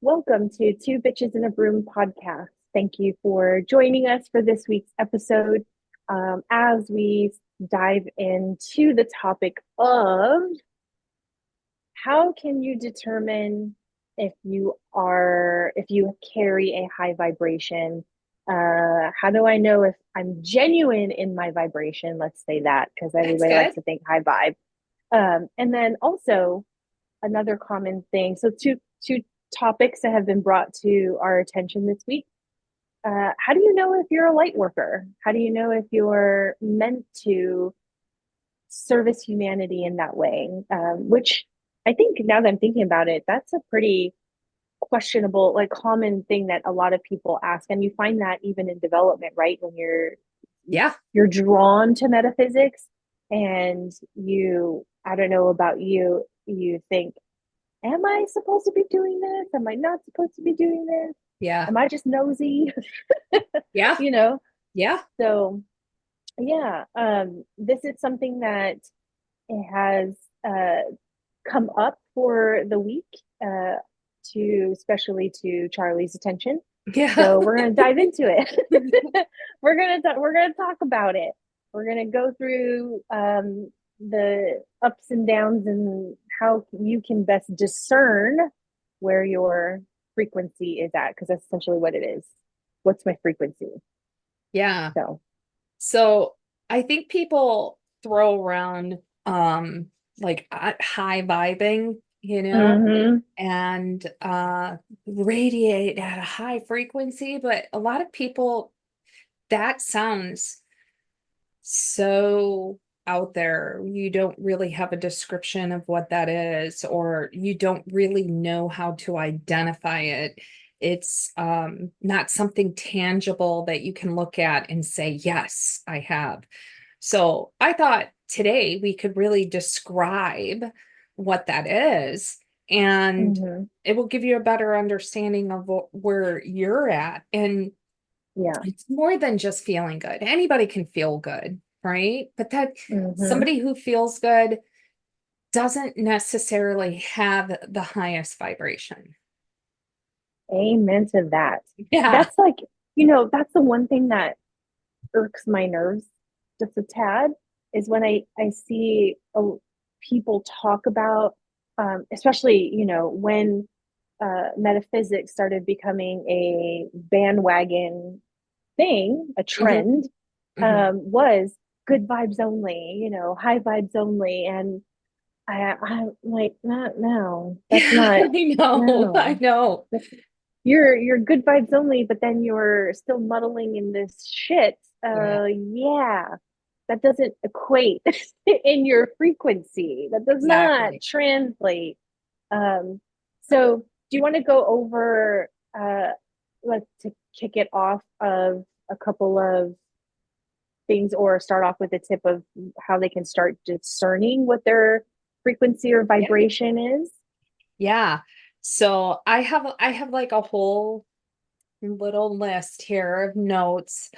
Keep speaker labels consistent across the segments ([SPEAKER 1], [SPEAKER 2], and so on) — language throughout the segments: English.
[SPEAKER 1] Welcome to Two Bitches in a Broom podcast. Thank you for joining us for this week's episode as we dive into the topic of how can you determine if you carry a high vibration. How do I know if I'm genuine in my vibration? Let's say that because
[SPEAKER 2] That's
[SPEAKER 1] everybody likes
[SPEAKER 2] good.
[SPEAKER 1] to think high vibe. And then also another common thing. So two topics that have been brought to our attention this week. How do you know if you're a light worker? How do you know if you're meant to service humanity in that way? Which I think now that I'm thinking about it, that's a pretty questionable, like common thing that a lot of people ask, and you find that even in development, right? When
[SPEAKER 2] Yeah.
[SPEAKER 1] you're drawn to metaphysics, and I don't know about you, you think, am I supposed to be doing this? Am I not supposed to be doing this?
[SPEAKER 2] Yeah.
[SPEAKER 1] Am I just nosy?
[SPEAKER 2] Yeah.
[SPEAKER 1] you know?
[SPEAKER 2] Yeah.
[SPEAKER 1] So yeah, this is something that it has come up for the week, uh, especially to Charlie's attention.
[SPEAKER 2] Yeah.
[SPEAKER 1] So we're gonna dive into it. We're gonna talk about it. We're gonna go through the ups and downs and how you can best discern where your frequency is at, because that's essentially what it is. What's my frequency?
[SPEAKER 2] Yeah.
[SPEAKER 1] So,
[SPEAKER 2] So I think people throw around like high vibing,
[SPEAKER 1] hmm
[SPEAKER 2] and radiate at a high frequency, but a lot of people that sounds so out there. You don't really have a description of what that is, or you don't really know how to identify it. It's not something tangible that you can look at and say, yes, I have. So I thought today we could really describe what that is, and
[SPEAKER 1] hmm
[SPEAKER 2] it will give you a better understanding of where you're at. And
[SPEAKER 1] yeah,
[SPEAKER 2] it's more than just feeling good. Anybody can feel good, right? But that
[SPEAKER 1] hmm
[SPEAKER 2] somebody who feels good doesn't necessarily have the highest vibration.
[SPEAKER 1] amen to that.
[SPEAKER 2] Yeah.
[SPEAKER 1] That's that's the one thing that irks my nerves just a tad, is when I see people talk about, especially when metaphysics started becoming a bandwagon thing, a
[SPEAKER 2] Hmm.
[SPEAKER 1] trend,
[SPEAKER 2] Hmm.
[SPEAKER 1] was good vibes only, high vibes only, and I'm like, not no, that's
[SPEAKER 2] Yeah,
[SPEAKER 1] not
[SPEAKER 2] I know. I
[SPEAKER 1] no.
[SPEAKER 2] know.
[SPEAKER 1] You're good vibes only, but then you're still muddling in this shit.
[SPEAKER 2] Yeah,
[SPEAKER 1] Yeah, that doesn't equate in your frequency. That does not
[SPEAKER 2] exactly.
[SPEAKER 1] translate. Um, so do you want to go over let's to kick it off of a couple of things, or start off with a tip of how they can start discerning what their frequency or
[SPEAKER 2] Yeah.
[SPEAKER 1] vibration is?
[SPEAKER 2] Yeah. So I have like a whole little list here of notes,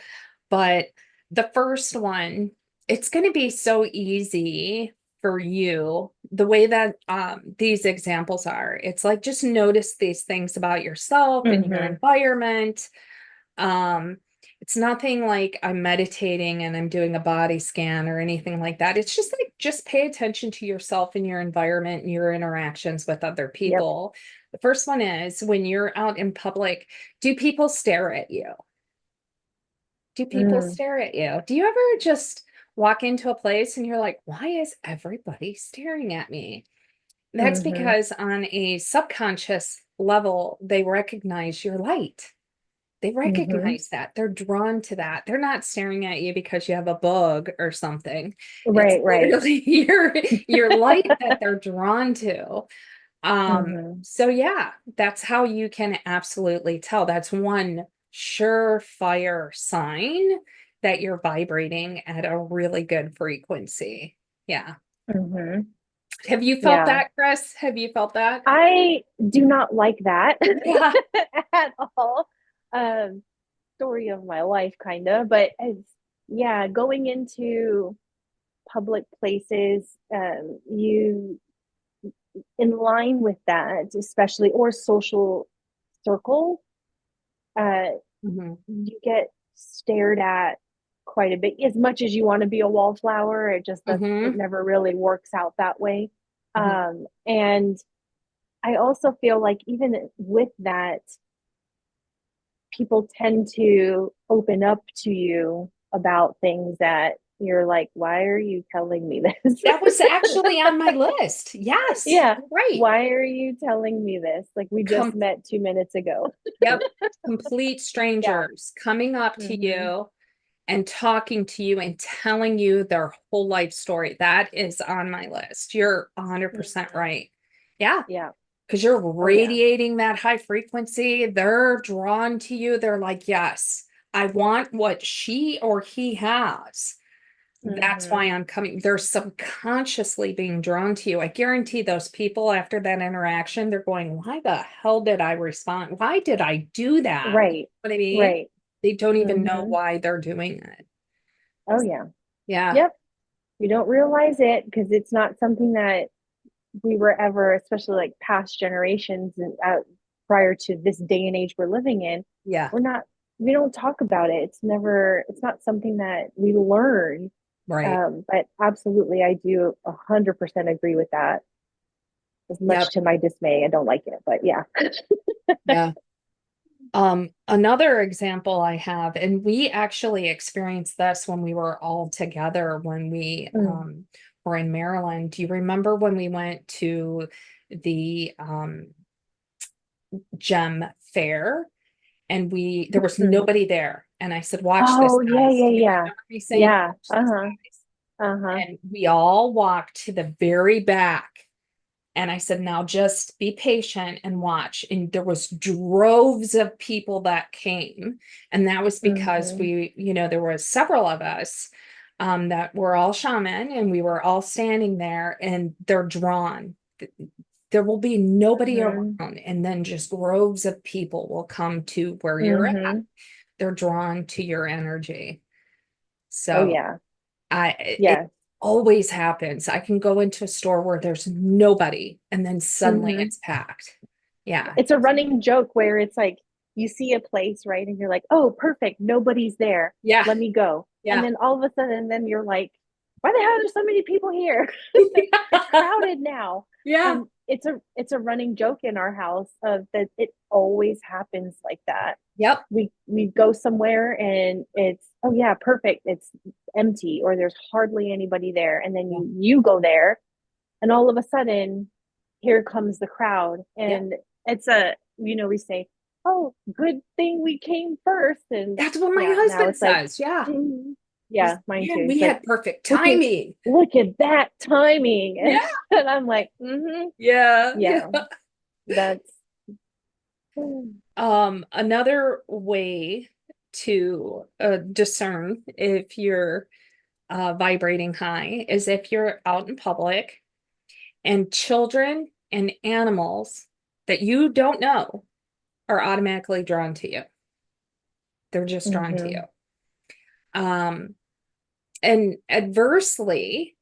[SPEAKER 2] but the first one, it's going to be so easy for you the way that these examples are. It's like just notice these things about yourself and your
[SPEAKER 1] Mm-hmm.
[SPEAKER 2] environment. um it's nothing like I'm meditating and I'm doing a body scan or anything like that. It's just like just pay attention to yourself and your environment and your interactions with other
[SPEAKER 1] Yep.
[SPEAKER 2] people. The first one is when you're out in public, do people stare at you? Do people
[SPEAKER 1] Mm,
[SPEAKER 2] stare at you? Do you ever just walk into a place and you're like, why is everybody staring at me? That's
[SPEAKER 1] mm-hmm.
[SPEAKER 2] because on a subconscious level, they recognize your light. They
[SPEAKER 1] Mm-hmm.
[SPEAKER 2] recognize that. They're drawn to that. They're not staring at you because you have a bug or something. It's
[SPEAKER 1] Right, right.
[SPEAKER 2] literally your light that they're drawn to.
[SPEAKER 1] Mm-hmm.
[SPEAKER 2] So yeah, that's how you can absolutely tell. That's one surefire sign that you're vibrating at a really good frequency. Yeah.
[SPEAKER 1] Mm-hmm.
[SPEAKER 2] Have you felt
[SPEAKER 1] Yeah.
[SPEAKER 2] that, Chris? Have you felt that?
[SPEAKER 1] I do not like that
[SPEAKER 2] Yeah.
[SPEAKER 1] at all. Um, Story of my life, kind of, but yeah, going into public places, you in line with that, especially, or social. circle, uh,
[SPEAKER 2] Mhm.
[SPEAKER 1] you get stared at quite a bit. As much as you want to be a wallflower, it
[SPEAKER 2] Mhm.
[SPEAKER 1] never really works out that way.
[SPEAKER 2] Mhm.
[SPEAKER 1] And I also feel like even with that, people tend to open up to you about things that you're like, why are you telling me this?
[SPEAKER 2] That was actually on my list. Yes,
[SPEAKER 1] Yeah.
[SPEAKER 2] you're right.
[SPEAKER 1] Why are you telling me this? Like we just
[SPEAKER 2] Com
[SPEAKER 1] met 2 minutes ago.
[SPEAKER 2] Yep. Complete
[SPEAKER 1] Yeah.
[SPEAKER 2] strangers coming up to
[SPEAKER 1] Mm-hmm.
[SPEAKER 2] you and talking to you and telling you their whole life story. That is on my list. You're 100%
[SPEAKER 1] Mm-hmm.
[SPEAKER 2] right. Yeah,
[SPEAKER 1] Yeah.
[SPEAKER 2] because you're
[SPEAKER 1] Oh yeah.
[SPEAKER 2] radiating that high frequency. They're drawn to you. They're like, yes, I want what she or he has. That's
[SPEAKER 1] Mm-hmm.
[SPEAKER 2] why I'm coming. They're subconsciously being drawn to you. I guarantee those people after that interaction, they're going, why the hell did I respond? Why did I do that? You know
[SPEAKER 1] Right.
[SPEAKER 2] what I mean?
[SPEAKER 1] Right.
[SPEAKER 2] They don't even know
[SPEAKER 1] Mm-hmm.
[SPEAKER 2] why they're doing it.
[SPEAKER 1] Oh yeah.
[SPEAKER 2] Yeah.
[SPEAKER 1] Yep. You don't realize it because it's not something that we were ever, especially like past generations and prior to this day and age we're living in,
[SPEAKER 2] Yeah.
[SPEAKER 1] we're not, we don't talk about it. It's not something that we learn.
[SPEAKER 2] Right.
[SPEAKER 1] But absolutely, I do 100% agree with that. As much
[SPEAKER 2] Yep.
[SPEAKER 1] to my dismay, I don't like it, but yeah.
[SPEAKER 2] Yeah. Another example I have, and we actually experienced this when we were all together when we
[SPEAKER 1] Mm.
[SPEAKER 2] were in Maryland. Do you remember when we went to the gem fair and there was
[SPEAKER 1] Mm.
[SPEAKER 2] nobody there? And I said, watch this,
[SPEAKER 1] Oh yeah,
[SPEAKER 2] guys.
[SPEAKER 1] yeah,
[SPEAKER 2] Do you
[SPEAKER 1] yeah,
[SPEAKER 2] remember me saying,
[SPEAKER 1] yeah.
[SPEAKER 2] watch this,
[SPEAKER 1] Uh-huh.
[SPEAKER 2] guys?
[SPEAKER 1] Uh-huh.
[SPEAKER 2] And we all walked to the very back. And I said, now just be patient and watch. And there was droves of people that came. And that was because
[SPEAKER 1] Mm-hmm.
[SPEAKER 2] there was several of us that were all shaman and we were all standing there and they're drawn. There will be nobody
[SPEAKER 1] Mm-hmm.
[SPEAKER 2] around. And then just groves of people will come to where you're at.
[SPEAKER 1] Mm-hmm.
[SPEAKER 2] They're drawn to your energy.
[SPEAKER 1] Oh
[SPEAKER 2] So
[SPEAKER 1] yeah.
[SPEAKER 2] it
[SPEAKER 1] Yeah.
[SPEAKER 2] always happens. I can go into a store where there's nobody and then suddenly
[SPEAKER 1] Mm-hmm.
[SPEAKER 2] it's packed. Yeah.
[SPEAKER 1] It's a running joke where it's like you see a place, right? And you're like, oh, perfect, nobody's there.
[SPEAKER 2] Yeah.
[SPEAKER 1] Let me go. And
[SPEAKER 2] Yeah.
[SPEAKER 1] then all of a sudden, then you're like, why the hell are there so many people here? It's crowded now.
[SPEAKER 2] Yeah.
[SPEAKER 1] And it's a running joke in our house of that it always happens like that.
[SPEAKER 2] Yep.
[SPEAKER 1] We go somewhere and it's, oh yeah, perfect. It's empty or there's hardly anybody there. And then
[SPEAKER 2] Yeah.
[SPEAKER 1] you go there and all of a sudden here comes the crowd
[SPEAKER 2] Yep.
[SPEAKER 1] and it's we say, oh, good thing we came first. And
[SPEAKER 2] That's what my
[SPEAKER 1] yeah, now
[SPEAKER 2] husband
[SPEAKER 1] it's like,
[SPEAKER 2] says. Yeah.
[SPEAKER 1] mm,
[SPEAKER 2] He's,
[SPEAKER 1] yeah, mine
[SPEAKER 2] man,
[SPEAKER 1] too.
[SPEAKER 2] we
[SPEAKER 1] It's like,
[SPEAKER 2] had perfect
[SPEAKER 1] look at
[SPEAKER 2] timing.
[SPEAKER 1] look at that timing.
[SPEAKER 2] Yeah.
[SPEAKER 1] And I'm like, mm-hmm,
[SPEAKER 2] Yeah.
[SPEAKER 1] yeah,
[SPEAKER 2] Yeah.
[SPEAKER 1] that's
[SPEAKER 2] Another way to discern if you're vibrating high is if you're out in public and children and animals that you don't know are automatically drawn to you. They're just drawn to you.
[SPEAKER 1] mm-hmm,
[SPEAKER 2] Um, and adversely,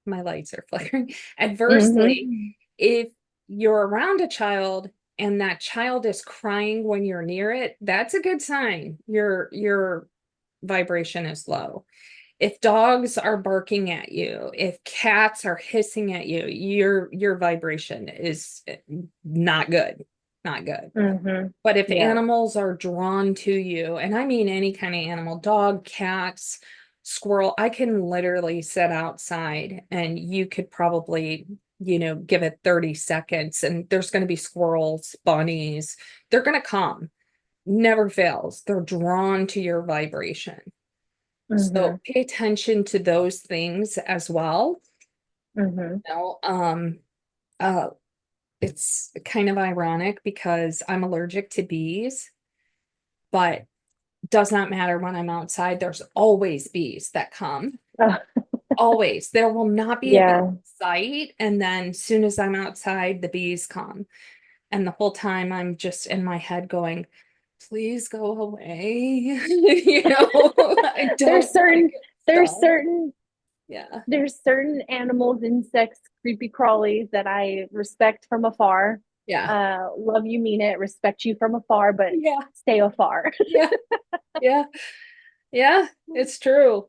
[SPEAKER 2] my lights are flickering. Adversely,
[SPEAKER 1] mm-hmm,
[SPEAKER 2] if you're around a child and that child is crying when you're near it, that's a good sign. Your vibration is low. If dogs are barking at you, if cats are hissing at you, your vibration is not good. Not good.
[SPEAKER 1] mm-hmm,
[SPEAKER 2] But if
[SPEAKER 1] yeah,
[SPEAKER 2] animals are drawn to you, and I mean any kind of animal, dog, cats, squirrel, I can literally sit outside and you could probably, give it 30 seconds and there's going to be squirrels, bunnies, they're going to come. Never fails. They're drawn to your vibration.
[SPEAKER 1] mm-hmm,
[SPEAKER 2] So pay attention to those things as well.
[SPEAKER 1] mm-hmm,
[SPEAKER 2] You know, uh, it's kind of ironic because I'm allergic to bees, but does not matter when I'm outside. There's always bees that come.
[SPEAKER 1] oh,
[SPEAKER 2] Always. There will not be a bee
[SPEAKER 1] yeah.
[SPEAKER 2] in sight. And then as soon as I'm outside, the bees come. And the whole time I'm just in my head going, please go away. I
[SPEAKER 1] there's
[SPEAKER 2] don't want to
[SPEAKER 1] certain
[SPEAKER 2] get
[SPEAKER 1] there's
[SPEAKER 2] stung.
[SPEAKER 1] certain
[SPEAKER 2] Yeah.
[SPEAKER 1] there's certain animals, insects, creepy crawlies that I respect from afar.
[SPEAKER 2] Yeah.
[SPEAKER 1] Love you, mean it, respect you from afar, but
[SPEAKER 2] Yeah.
[SPEAKER 1] stay afar.
[SPEAKER 2] Yeah. Yeah. Yeah. It's true.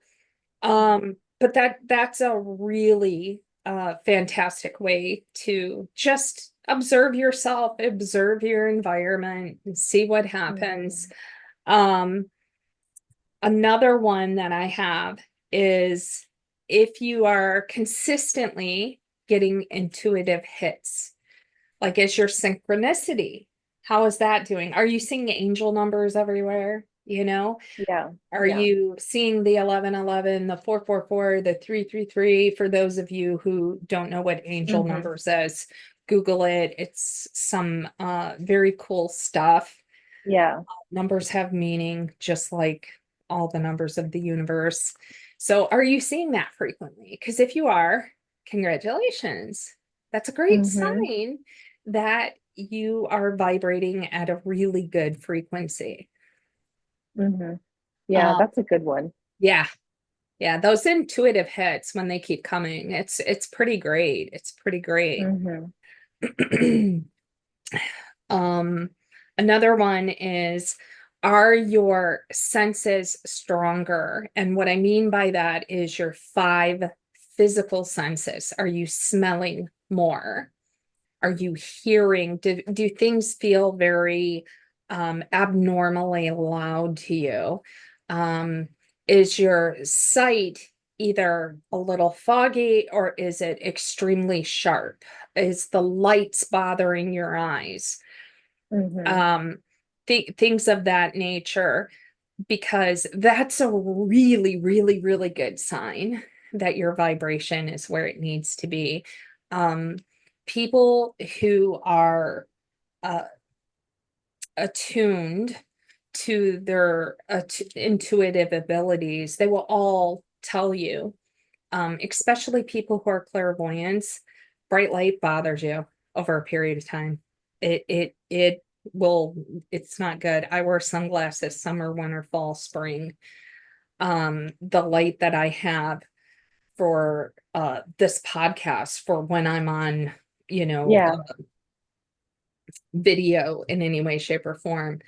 [SPEAKER 2] But that's a really fantastic way to just observe yourself, observe your environment, and see what happens.
[SPEAKER 1] Mhm.
[SPEAKER 2] Um, Another one that I have is if you are consistently getting intuitive hits, like is your synchronicity, how is that doing? Are you seeing angel numbers everywhere?
[SPEAKER 1] Yeah,
[SPEAKER 2] Are
[SPEAKER 1] yeah.
[SPEAKER 2] you seeing the 1111, the 444, the 333? For those of you who don't know what angel
[SPEAKER 1] Hmm.
[SPEAKER 2] numbers is, Google it. It's some very cool stuff.
[SPEAKER 1] Yeah.
[SPEAKER 2] Numbers have meaning, just like all the numbers of the universe. So, are you seeing that frequently? Because if you are, congratulations. That's a great
[SPEAKER 1] Hmm.
[SPEAKER 2] sign that you are vibrating at a really good frequency.
[SPEAKER 1] Hmm. Yeah,
[SPEAKER 2] Um,
[SPEAKER 1] that's a good one.
[SPEAKER 2] yeah, yeah, those intuitive hits when they keep coming, it's pretty great. It's pretty great.
[SPEAKER 1] Hmm.
[SPEAKER 2] Um, Another one is, are your senses stronger? And what I mean by that is your five physical senses. Are you smelling more? Are you hearing? Do things feel very abnormally loud to you? Um, is your sight either a little foggy or is it extremely sharp? Is the lights bothering your eyes?
[SPEAKER 1] Hmm.
[SPEAKER 2] um Things of that nature, because that's a really really good sign that your vibration is where it needs to be. um People who are uh, attuned to their intuitive abilities, they will all tell you, especially people who are clairvoyants, bright light bothers you over a period of time. It will, it's not good. I wear sunglasses summer, winter, fall, spring. The light that I have for this podcast, for when I'm on,
[SPEAKER 1] Yeah.
[SPEAKER 2] video in any way, shape, or form,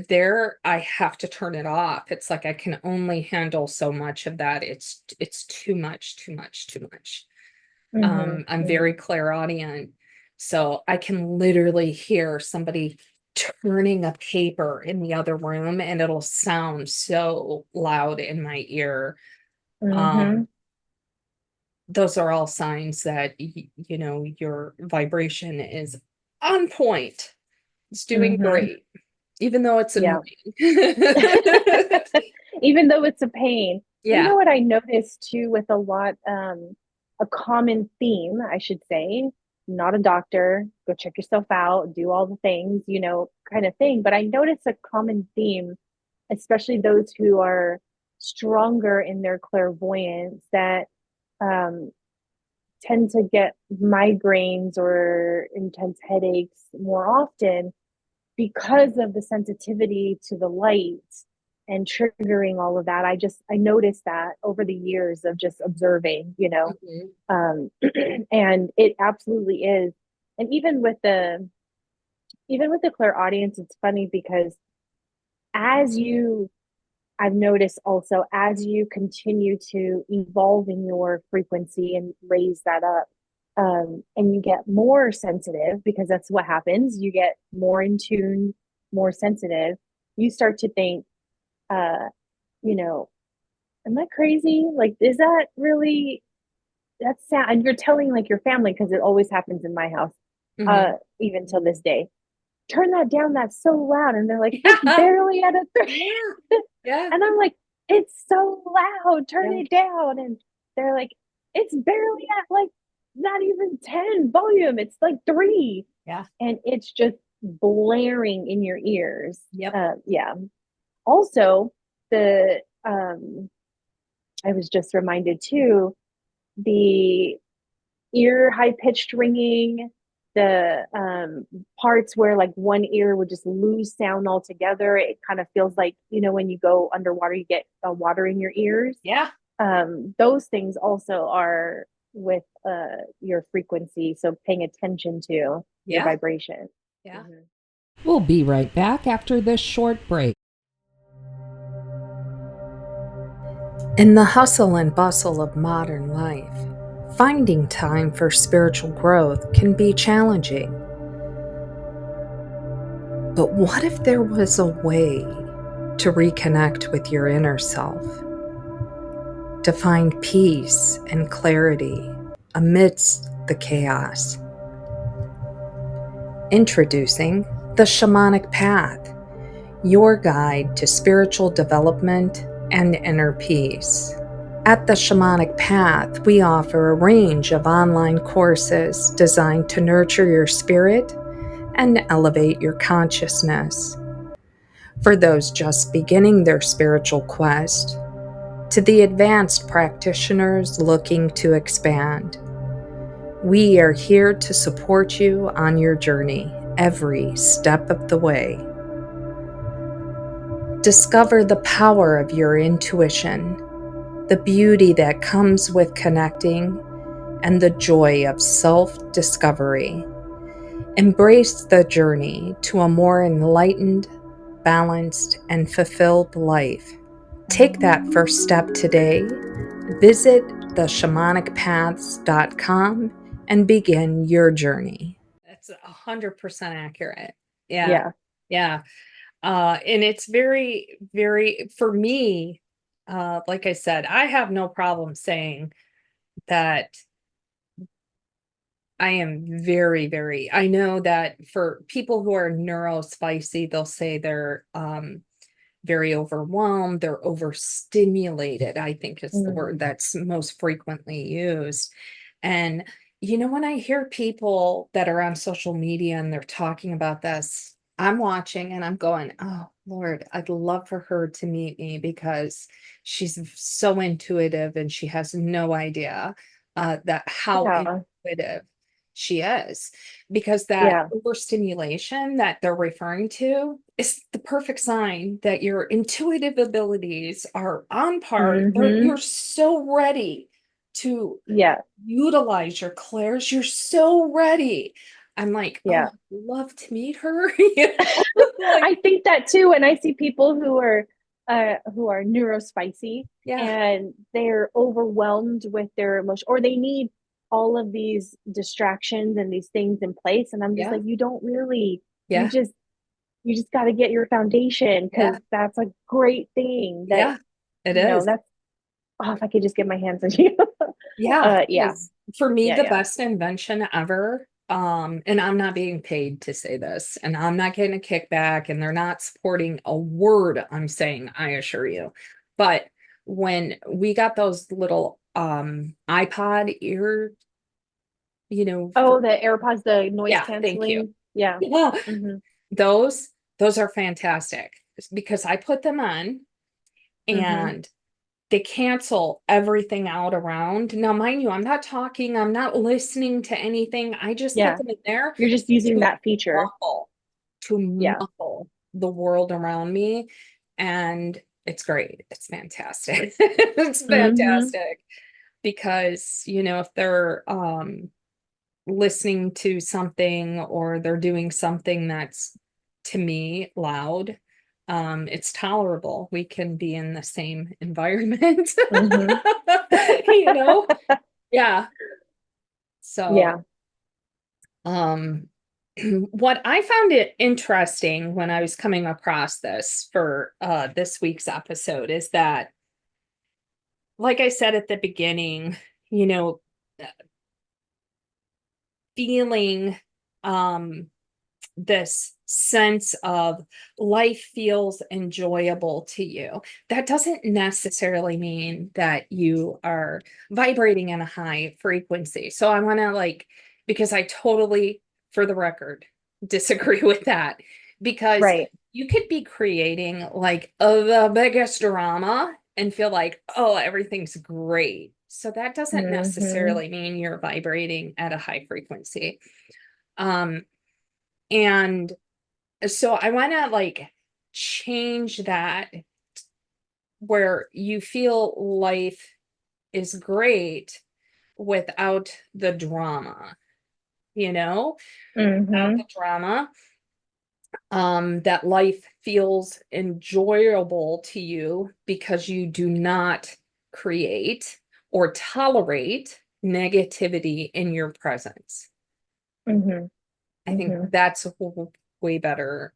[SPEAKER 2] there I have to turn it off. It's like I can only handle so much of that. It's too much, too much, too much.
[SPEAKER 1] Hmm.
[SPEAKER 2] I'm
[SPEAKER 1] Hmm.
[SPEAKER 2] very clairaudient, so I can literally hear somebody turning a paper in the other room, and it'll sound so loud in my ear. Um,
[SPEAKER 1] Hmm.
[SPEAKER 2] those are all signs that your vibration is on point. It's doing
[SPEAKER 1] Hmm.
[SPEAKER 2] great, even though it's
[SPEAKER 1] Yeah.
[SPEAKER 2] annoying.
[SPEAKER 1] Even though it's a pain. You
[SPEAKER 2] Yeah.
[SPEAKER 1] know what I noticed too with a lot, a common theme, I should say, not a doctor, go check yourself out, do all the things, kind of thing. But I noticed a common theme, especially those who are stronger in their clairvoyance, that um, tend to get migraines or intense headaches more often because of the sensitivity to the light and triggering all of that. I noticed that over the years of just observing,
[SPEAKER 2] Mhm.
[SPEAKER 1] um, and it absolutely is. And even with the clear audience, it's funny because as you I've noticed also as you continue to evolve in your frequency and raise that up, and you get more sensitive, because that's what happens. You get more in tune, more sensitive. You start to think, uh, you know, am I crazy? Like, is that really, that's sad? And you're telling like your family, because it always happens in my house,
[SPEAKER 2] Mhm.
[SPEAKER 1] even till this day. Turn that down, that's so loud. And they're like, it's
[SPEAKER 2] Yeah.
[SPEAKER 1] barely at a three.
[SPEAKER 2] Yeah. Yeah.
[SPEAKER 1] And I'm like, it's so loud, turn
[SPEAKER 2] Yeah.
[SPEAKER 1] it down. And they're like, it's barely at like not even 10 volume, it's like three.
[SPEAKER 2] Yeah.
[SPEAKER 1] And it's just blaring in your ears.
[SPEAKER 2] Yep.
[SPEAKER 1] Yeah. Also, the I was just reminded too, the ear high pitched ringing, the parts where like one ear would just lose sound altogether. It kind of feels like, when you go underwater, you get water in your ears.
[SPEAKER 2] Yeah.
[SPEAKER 1] Those things also are with your frequency. So paying attention to your
[SPEAKER 2] Yeah.
[SPEAKER 1] vibration.
[SPEAKER 2] Yeah.
[SPEAKER 1] Mhm.
[SPEAKER 3] We'll be right back after this short break.
[SPEAKER 2] In the hustle and bustle of modern life, finding time for spiritual growth can be challenging. But what if there was a way to reconnect with your inner self, to find peace and clarity amidst the chaos? Introducing the Shamanic Path, your guide to spiritual development and inner peace. At the Shamanic Path, we offer a range of online courses designed to nurture your spirit and elevate your consciousness. For those just beginning their spiritual quest, to the advanced practitioners looking to expand, we are here to support you on your journey every step of the way. Discover the power of your intuition, the beauty that comes with connecting, and the joy of self-discovery. Embrace the journey to a more enlightened, balanced, and fulfilled life. Take that first step today. Visit theshamanicpaths.com and begin your journey. That's 100% accurate. Yeah.
[SPEAKER 1] Yeah.
[SPEAKER 2] Yeah. And it's very, very, for me, like I said, I have no problem saying that I am very, very, I know that for people who are neurospicy, they'll say they're very overwhelmed, they're overstimulated, I think is the word
[SPEAKER 1] Mm.
[SPEAKER 2] that's most frequently used. And, when I hear people that are on social media and they're talking about this, I'm watching and I'm going, oh, Lord, I'd love for her to meet me because she's so intuitive and she has no idea that how
[SPEAKER 1] Yeah.
[SPEAKER 2] intuitive she is, because that
[SPEAKER 1] Yeah.
[SPEAKER 2] overstimulation that they're referring to is the perfect sign that your intuitive abilities are on par. You're
[SPEAKER 1] Hmm.
[SPEAKER 2] so ready to
[SPEAKER 1] Yeah.
[SPEAKER 2] utilize your clairs. You're so ready. I'm like, oh,
[SPEAKER 1] Yeah.
[SPEAKER 2] I'd love to meet her. Like,
[SPEAKER 1] I think that too. And I see people who are neurospicy
[SPEAKER 2] yeah,
[SPEAKER 1] and they're overwhelmed with their emotion, or they need all of these distractions and these things in place. And I'm just
[SPEAKER 2] yeah,
[SPEAKER 1] like, you don't really, you
[SPEAKER 2] yeah,
[SPEAKER 1] just you just got to get your foundation, because
[SPEAKER 2] yeah,
[SPEAKER 1] that's a great thing that,
[SPEAKER 2] yeah, it is.
[SPEAKER 1] that's, oh, if I could just get my hands on you.
[SPEAKER 2] Yeah,
[SPEAKER 1] Yeah.
[SPEAKER 2] because for me,
[SPEAKER 1] Yeah.
[SPEAKER 2] the
[SPEAKER 1] Yeah.
[SPEAKER 2] best invention ever, and I'm not being paid to say this, and I'm not getting a kickback, and they're not supporting a word I'm saying, I assure you. But when we got those little iPod ear,
[SPEAKER 1] Oh,
[SPEAKER 2] for
[SPEAKER 1] the AirPods, the noise
[SPEAKER 2] yeah, thank you.
[SPEAKER 1] canceling. Yeah.
[SPEAKER 2] Yeah,
[SPEAKER 1] Hmm.
[SPEAKER 2] those those are fantastic because I put them on
[SPEAKER 1] Hmm.
[SPEAKER 2] and they cancel everything out around. Now, mind you, I'm not listening to anything. I just put
[SPEAKER 1] Yeah.
[SPEAKER 2] them in there
[SPEAKER 1] You're just using
[SPEAKER 2] to
[SPEAKER 1] that feature.
[SPEAKER 2] muffle, to
[SPEAKER 1] Yeah.
[SPEAKER 2] muffle the world around me. And it's great. It's fantastic. It's
[SPEAKER 1] Hmm.
[SPEAKER 2] fantastic because, if they're listening to something or they're doing something that's to me loud, it's tolerable. We can be in the same environment.
[SPEAKER 1] Hmm.
[SPEAKER 2] you know yeah, so
[SPEAKER 1] Yeah.
[SPEAKER 2] um what I found it interesting when I was coming across this for this week's episode is that, like I said at the beginning, you know feeling um this sense of life feels enjoyable to you. That doesn't necessarily mean that you are vibrating in a high frequency. So I want to because I totally, for the record, disagree with that, because
[SPEAKER 1] Right.
[SPEAKER 2] you could be creating the biggest drama and feel like, oh, everything's great. So that doesn't
[SPEAKER 1] Hmm.
[SPEAKER 2] necessarily mean you're vibrating at a high frequency. Um, and so I want to change that where you feel life is great, without the drama, without
[SPEAKER 1] Mm-hmm.
[SPEAKER 2] the drama, that life feels enjoyable to you because you do not create or tolerate negativity in your presence.
[SPEAKER 1] Mm-hmm.
[SPEAKER 2] I think
[SPEAKER 1] Mm-hmm.
[SPEAKER 2] that's way better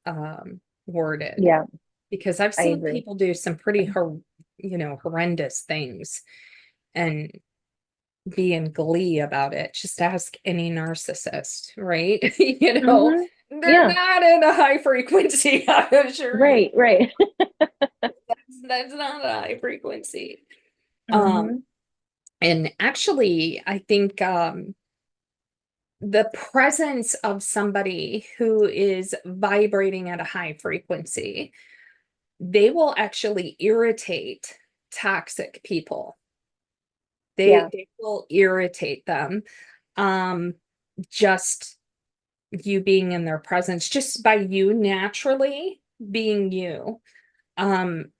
[SPEAKER 2] worded,
[SPEAKER 1] Yeah,
[SPEAKER 2] because I've
[SPEAKER 1] I
[SPEAKER 2] seen
[SPEAKER 1] agree.
[SPEAKER 2] people do some pretty horrendous things and be in glee about it. Just ask any narcissist, right?
[SPEAKER 1] Mm-hmm.
[SPEAKER 2] They're
[SPEAKER 1] Yeah,
[SPEAKER 2] not in a high frequency, I assure you.
[SPEAKER 1] right, right.
[SPEAKER 2] That's not a high frequency. Um,
[SPEAKER 1] Mm-hmm.
[SPEAKER 2] and actually, I think the presence of somebody who is vibrating at a high frequency, they will actually irritate toxic people. They
[SPEAKER 1] Yeah.
[SPEAKER 2] they will irritate them. Um, just you being in their presence, just by you naturally being you. Um,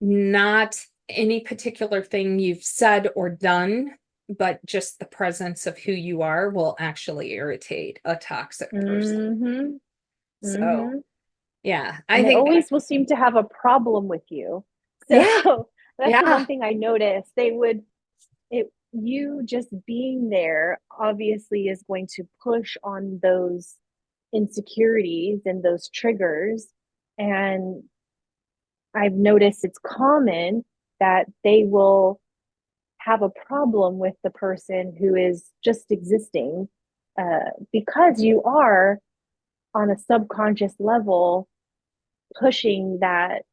[SPEAKER 2] Not any particular thing you've said or done, but just the presence of who you are will actually irritate a toxic person.
[SPEAKER 1] Mm-hmm.
[SPEAKER 2] So,
[SPEAKER 1] Mm-hmm.
[SPEAKER 2] yeah, I
[SPEAKER 1] And they
[SPEAKER 2] think that,
[SPEAKER 1] always will seem to have a problem with you.
[SPEAKER 2] yeah,
[SPEAKER 1] So that's the
[SPEAKER 2] yeah,
[SPEAKER 1] one thing I noticed. They would it you just being there obviously is going to push on those insecurities and those triggers. And I've noticed it's common that they will have a problem with the person who is just existing, because you are on a subconscious level pushing that,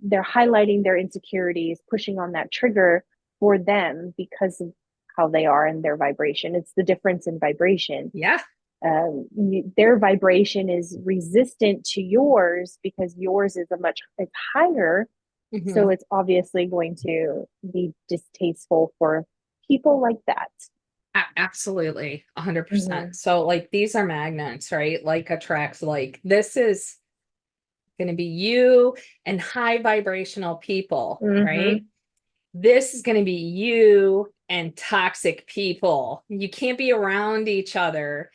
[SPEAKER 1] they're highlighting their insecurities, pushing on that trigger for them because of how they are and their vibration. It's the difference in vibration.
[SPEAKER 2] yeah.
[SPEAKER 1] Their vibration is resistant to yours because yours is it's higher. So
[SPEAKER 2] Mhm.
[SPEAKER 1] it's obviously going to be distasteful for people like that.
[SPEAKER 2] Absolutely,
[SPEAKER 1] Mm-hmm.
[SPEAKER 2] 100%. So, like, these are magnets, right? Like attracts like. This is going to be you and high vibrational people,
[SPEAKER 1] Mm-hmm.
[SPEAKER 2] right? This is going to be you and toxic people. You can't be around each other.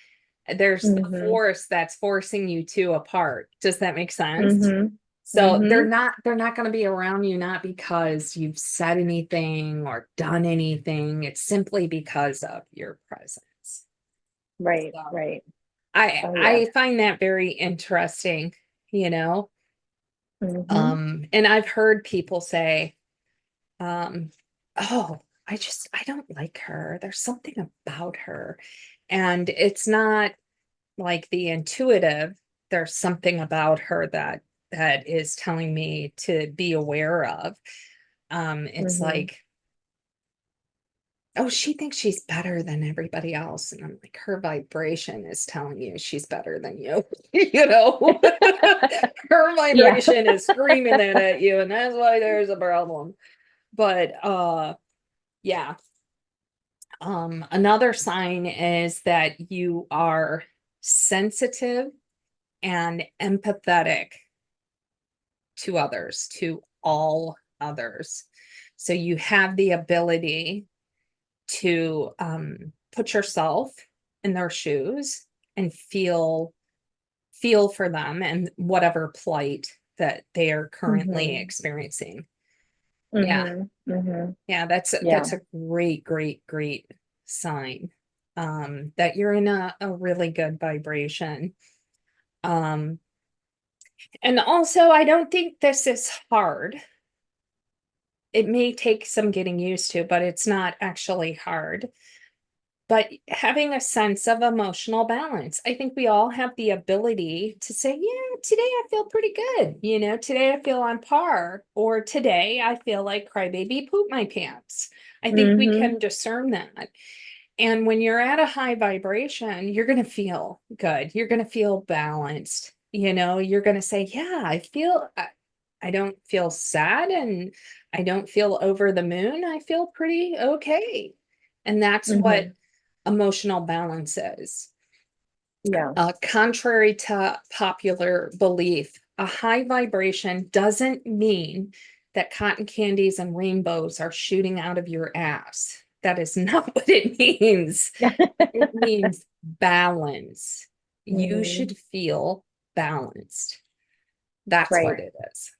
[SPEAKER 2] There's the
[SPEAKER 1] Mm-hmm.
[SPEAKER 2] force that's forcing you two apart. Does that make sense?
[SPEAKER 1] Mm-hmm.
[SPEAKER 2] So
[SPEAKER 1] Mm-hmm.
[SPEAKER 2] they're not going to be around you, not because you've said anything or done anything. It's simply because of your presence.
[SPEAKER 1] Right,
[SPEAKER 2] So
[SPEAKER 1] right.
[SPEAKER 2] I
[SPEAKER 1] Oh yeah.
[SPEAKER 2] I find that very interesting, you know.
[SPEAKER 1] Mm-hmm.
[SPEAKER 2] And I've heard people say, oh, I don't like her. There's something about her. And it's not like the intuitive, there's something about her that is telling me to be aware of. It's
[SPEAKER 1] Mm-hmm.
[SPEAKER 2] like, oh, she thinks she's better than everybody else. And I'm like, her vibration is telling you she's better than you. Her
[SPEAKER 1] Yeah.
[SPEAKER 2] vibration is screaming that at you, and that's why there's a problem. But yeah. Another sign is that you are sensitive and empathetic to others, to all others. So you have the ability to put yourself in their shoes and feel for them and whatever plight that they are currently
[SPEAKER 1] Mm-hmm.
[SPEAKER 2] experiencing. Yeah.
[SPEAKER 1] Mm-hmm. Mm-hmm.
[SPEAKER 2] Yeah,
[SPEAKER 1] Yeah.
[SPEAKER 2] that's a great sign that you're in a really good vibration. Um and also I don't think this is hard. It may take some getting used to, but it's not actually hard. But having a sense of emotional balance. I think we all have the ability to say, yeah, today I feel pretty good. Today I feel on par, or today I feel like crybaby poop my pants. I think we
[SPEAKER 1] Mm-hmm.
[SPEAKER 2] can discern that. And when you're at a high vibration, you're going to feel good. You're going to feel balanced. You're going to say, yeah, I don't feel sad and I don't feel over the moon. I feel pretty okay. And that's what
[SPEAKER 1] Mm-hmm.
[SPEAKER 2] emotional balance is.
[SPEAKER 1] Yeah.
[SPEAKER 2] Contrary to popular belief, a high vibration doesn't mean that cotton candies and rainbows are shooting out of your ass. that is not what it means. It means balance. You should feel balanced. That's
[SPEAKER 1] Right.
[SPEAKER 2] what it is.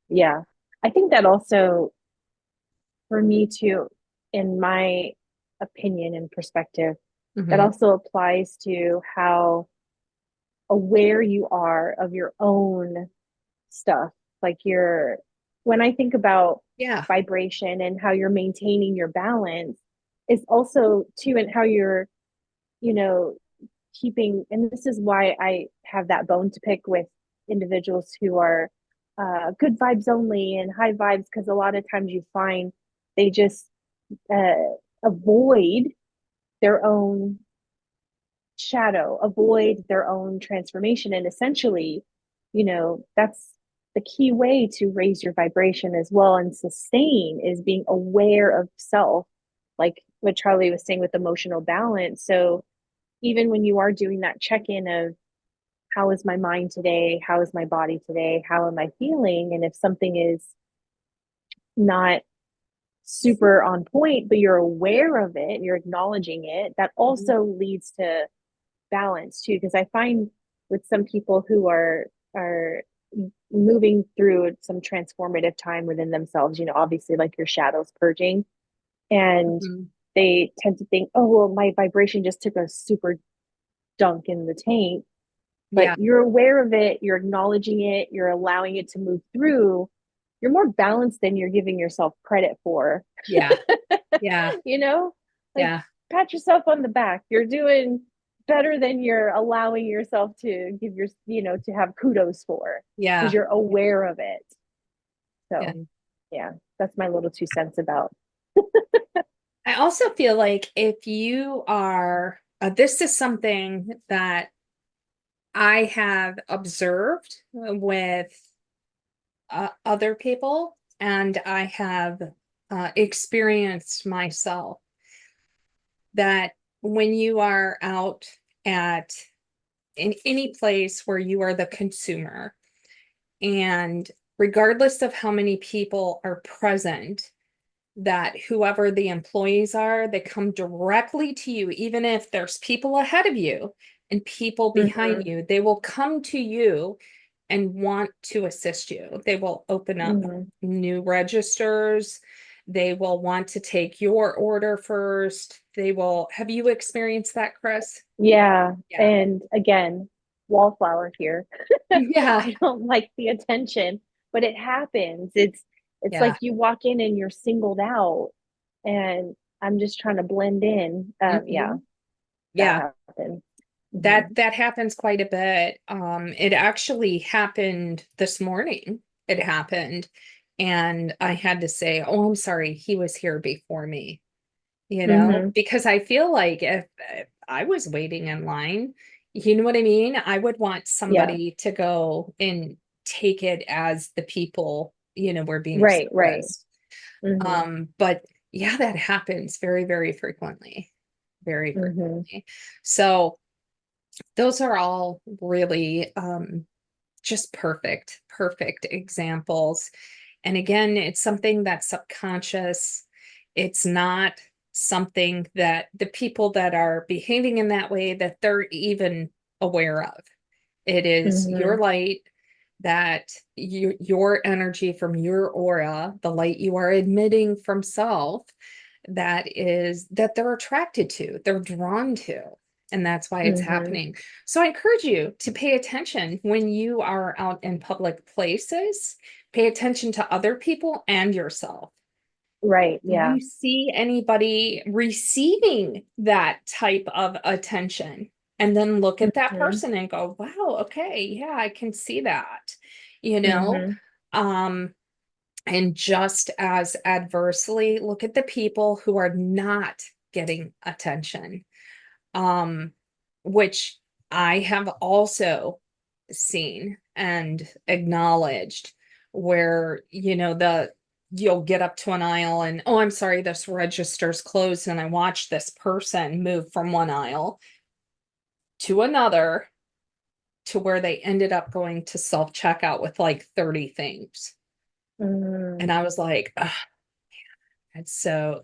[SPEAKER 1] Yeah. I think that also, for me too, in my opinion and perspective, that
[SPEAKER 2] Mhm.
[SPEAKER 1] also applies to how aware you are of your own stuff. Like when I think about
[SPEAKER 2] Yeah.
[SPEAKER 1] vibration and how you're maintaining your balance, is also too, and how you're, you know, keeping, and this is why I have that bone to pick with individuals who are good vibes only and high vibes, because a lot of times you find they just uh, avoid their own shadow, avoid their own transformation. And essentially, that's the key way to raise your vibration as well and sustain, is being aware of self, like what Charli was saying with emotional balance. So even when you are doing that check-in of, how is my mind today? How is my body today? How am I feeling? And if something is not super on point, but you're aware of it, you're acknowledging it, that
[SPEAKER 2] Mhm.
[SPEAKER 1] also leads to balance too. Because I find with some people who are moving through some transformative time within themselves, obviously like your shadows purging, and
[SPEAKER 2] Mhm.
[SPEAKER 1] they tend to think, oh well, my vibration just took a super dunk in the tank. But
[SPEAKER 2] Yeah.
[SPEAKER 1] you're aware of it, you're acknowledging it, you're allowing it to move through, you're more balanced than you're giving yourself credit for.
[SPEAKER 2] Yeah. Yeah.
[SPEAKER 1] you know like,
[SPEAKER 2] Yeah.
[SPEAKER 1] pat yourself on the back, you're doing better than you're allowing yourself to give your to have kudos for, because
[SPEAKER 2] Yeah.
[SPEAKER 1] you're aware of it.
[SPEAKER 2] Yeah.
[SPEAKER 1] So yeah, that's my little 2 cents about.
[SPEAKER 2] I also feel like if you are, this is something that I have observed with other people, and I have experienced myself, that when you are out at in any place where you are the consumer, and regardless of how many people are present, that whoever the employees are, they come directly to you, even if there's people ahead of you and people behind
[SPEAKER 1] Mm-hmm.
[SPEAKER 2] you, they will come to you and want to assist you. They will open up
[SPEAKER 1] Mm-hmm.
[SPEAKER 2] new registers. They will want to take your order first. They will, have you experienced that, Krys?
[SPEAKER 1] Yeah,
[SPEAKER 2] Yeah.
[SPEAKER 1] and again, wallflower here.
[SPEAKER 2] Yeah.
[SPEAKER 1] I don't like the attention, but it happens. It's
[SPEAKER 2] Yeah.
[SPEAKER 1] like you walk in and you're singled out, and I'm just trying to blend in. Yeah,
[SPEAKER 2] Mhm.
[SPEAKER 1] that
[SPEAKER 2] Yeah.
[SPEAKER 1] happens.
[SPEAKER 2] That
[SPEAKER 1] Hmm.
[SPEAKER 2] that happens quite a bit. It actually happened this morning. It happened, and I had to say, "Oh, I'm sorry, he was here before me,"
[SPEAKER 1] Hmm.
[SPEAKER 2] because I feel like if I was waiting in line, you know what I mean? I would want
[SPEAKER 1] Yeah,
[SPEAKER 2] somebody to go and take it as the people, were being
[SPEAKER 1] right, right.
[SPEAKER 2] serviced.
[SPEAKER 1] Hmm.
[SPEAKER 2] But yeah, that happens very, very frequently, very
[SPEAKER 1] Hmm.
[SPEAKER 2] frequently. So those are all really just perfect examples. And again, it's something that's subconscious. It's not something that the people that are behaving in that way, that they're even aware of. It is your
[SPEAKER 1] Hmm.
[SPEAKER 2] light, that your energy from your aura, the light you are emitting from self, that they're attracted to, they're drawn to. And that's why it's
[SPEAKER 1] Hmm.
[SPEAKER 2] happening. So I encourage you to pay attention when you are out in public places. Pay attention to other people and yourself.
[SPEAKER 1] Right,
[SPEAKER 2] Do
[SPEAKER 1] yeah.
[SPEAKER 2] you see anybody receiving that type of attention? And then look at that
[SPEAKER 1] Hmm.
[SPEAKER 2] person and go, wow, okay, yeah, I can see that, you know?
[SPEAKER 1] Hmm.
[SPEAKER 2] Um, and just as adversely, look at the people who are not getting attention, um, which I have also seen and acknowledged, where, you'll get up to an aisle and, oh, I'm sorry, this register's closed. And I watched this person move from one aisle to another to where they ended up going to self checkout with like 30 things.
[SPEAKER 1] Hmm.
[SPEAKER 2] And I was like, "Ugh," and so,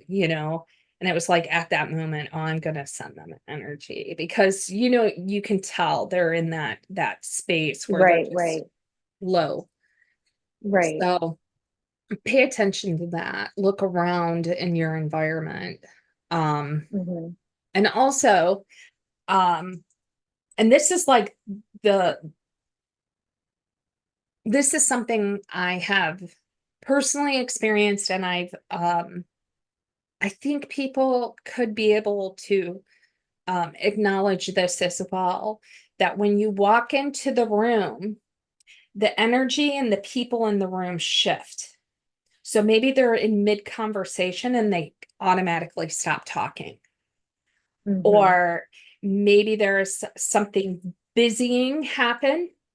[SPEAKER 2] And it was like at that moment, oh, I'm gonna send them energy because you can tell they're in that space where they're
[SPEAKER 1] Right,
[SPEAKER 2] just
[SPEAKER 1] right,
[SPEAKER 2] low.
[SPEAKER 1] right.
[SPEAKER 2] So pay attention to that. Look around in your environment. Um,
[SPEAKER 1] Hmm.
[SPEAKER 2] and also, um, and the this is something I have personally experienced, and I think people could be able to acknowledge this as well, that when you walk into the room, the energy and the people in the room shift. So maybe they're in mid conversation and they automatically stop talking,
[SPEAKER 1] Hmm.
[SPEAKER 2] or maybe there's something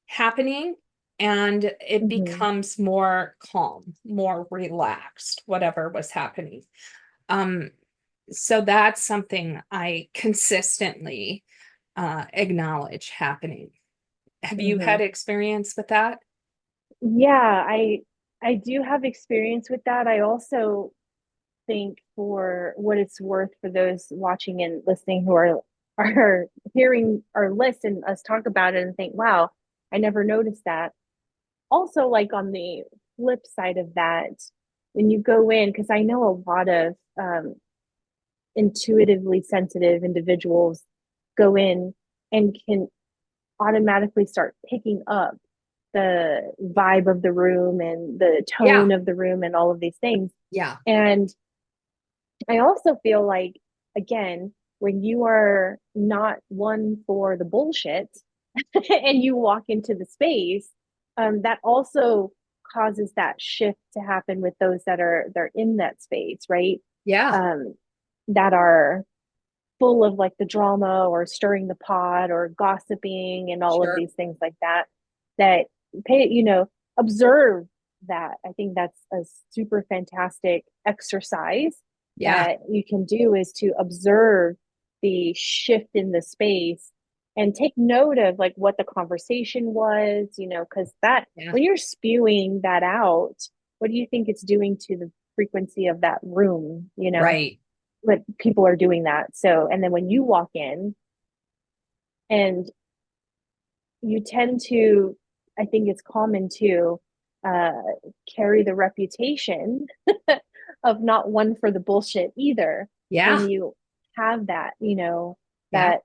[SPEAKER 2] happening, and it
[SPEAKER 1] Hmm.
[SPEAKER 2] becomes more calm, more relaxed, whatever was happening. Um, so that's something I consistently acknowledge happening. Have you
[SPEAKER 1] Hmm.
[SPEAKER 2] had experience with that?
[SPEAKER 1] Yeah, I do have experience with that. I also think, for what it's worth, for those watching and listening who are hearing our list and us talk about it and think, wow, I never noticed that. Also, like, on the flip side of that, when you go in, because I know a lot of intuitively sensitive individuals go in and can automatically start picking up the vibe of the room and the
[SPEAKER 2] Yeah,
[SPEAKER 1] tone of the room and all of these things.
[SPEAKER 2] yeah,
[SPEAKER 1] And I also feel like, again, when you are not one for the bullshit and you walk into the space, that also causes that shift to happen with those that are they're in that space, right?
[SPEAKER 2] yeah,
[SPEAKER 1] Um, that are full of like the drama or stirring the pot or gossiping and all of
[SPEAKER 2] sure.
[SPEAKER 1] these things like that. That pay, observe that. I think that's a super fantastic exercise
[SPEAKER 2] Yeah,
[SPEAKER 1] that you can do, is to observe the shift in the space and take note of like what the conversation was, because that,
[SPEAKER 2] yeah,
[SPEAKER 1] when you're spewing that out, what do you think it's doing to the frequency of that room,
[SPEAKER 2] right.
[SPEAKER 1] but people are doing that. So, and then when you walk in, and you tend to, I think it's common to uh, carry the reputation of not one for the bullshit either. When
[SPEAKER 2] Yeah,
[SPEAKER 1] you have that,
[SPEAKER 2] yeah,
[SPEAKER 1] that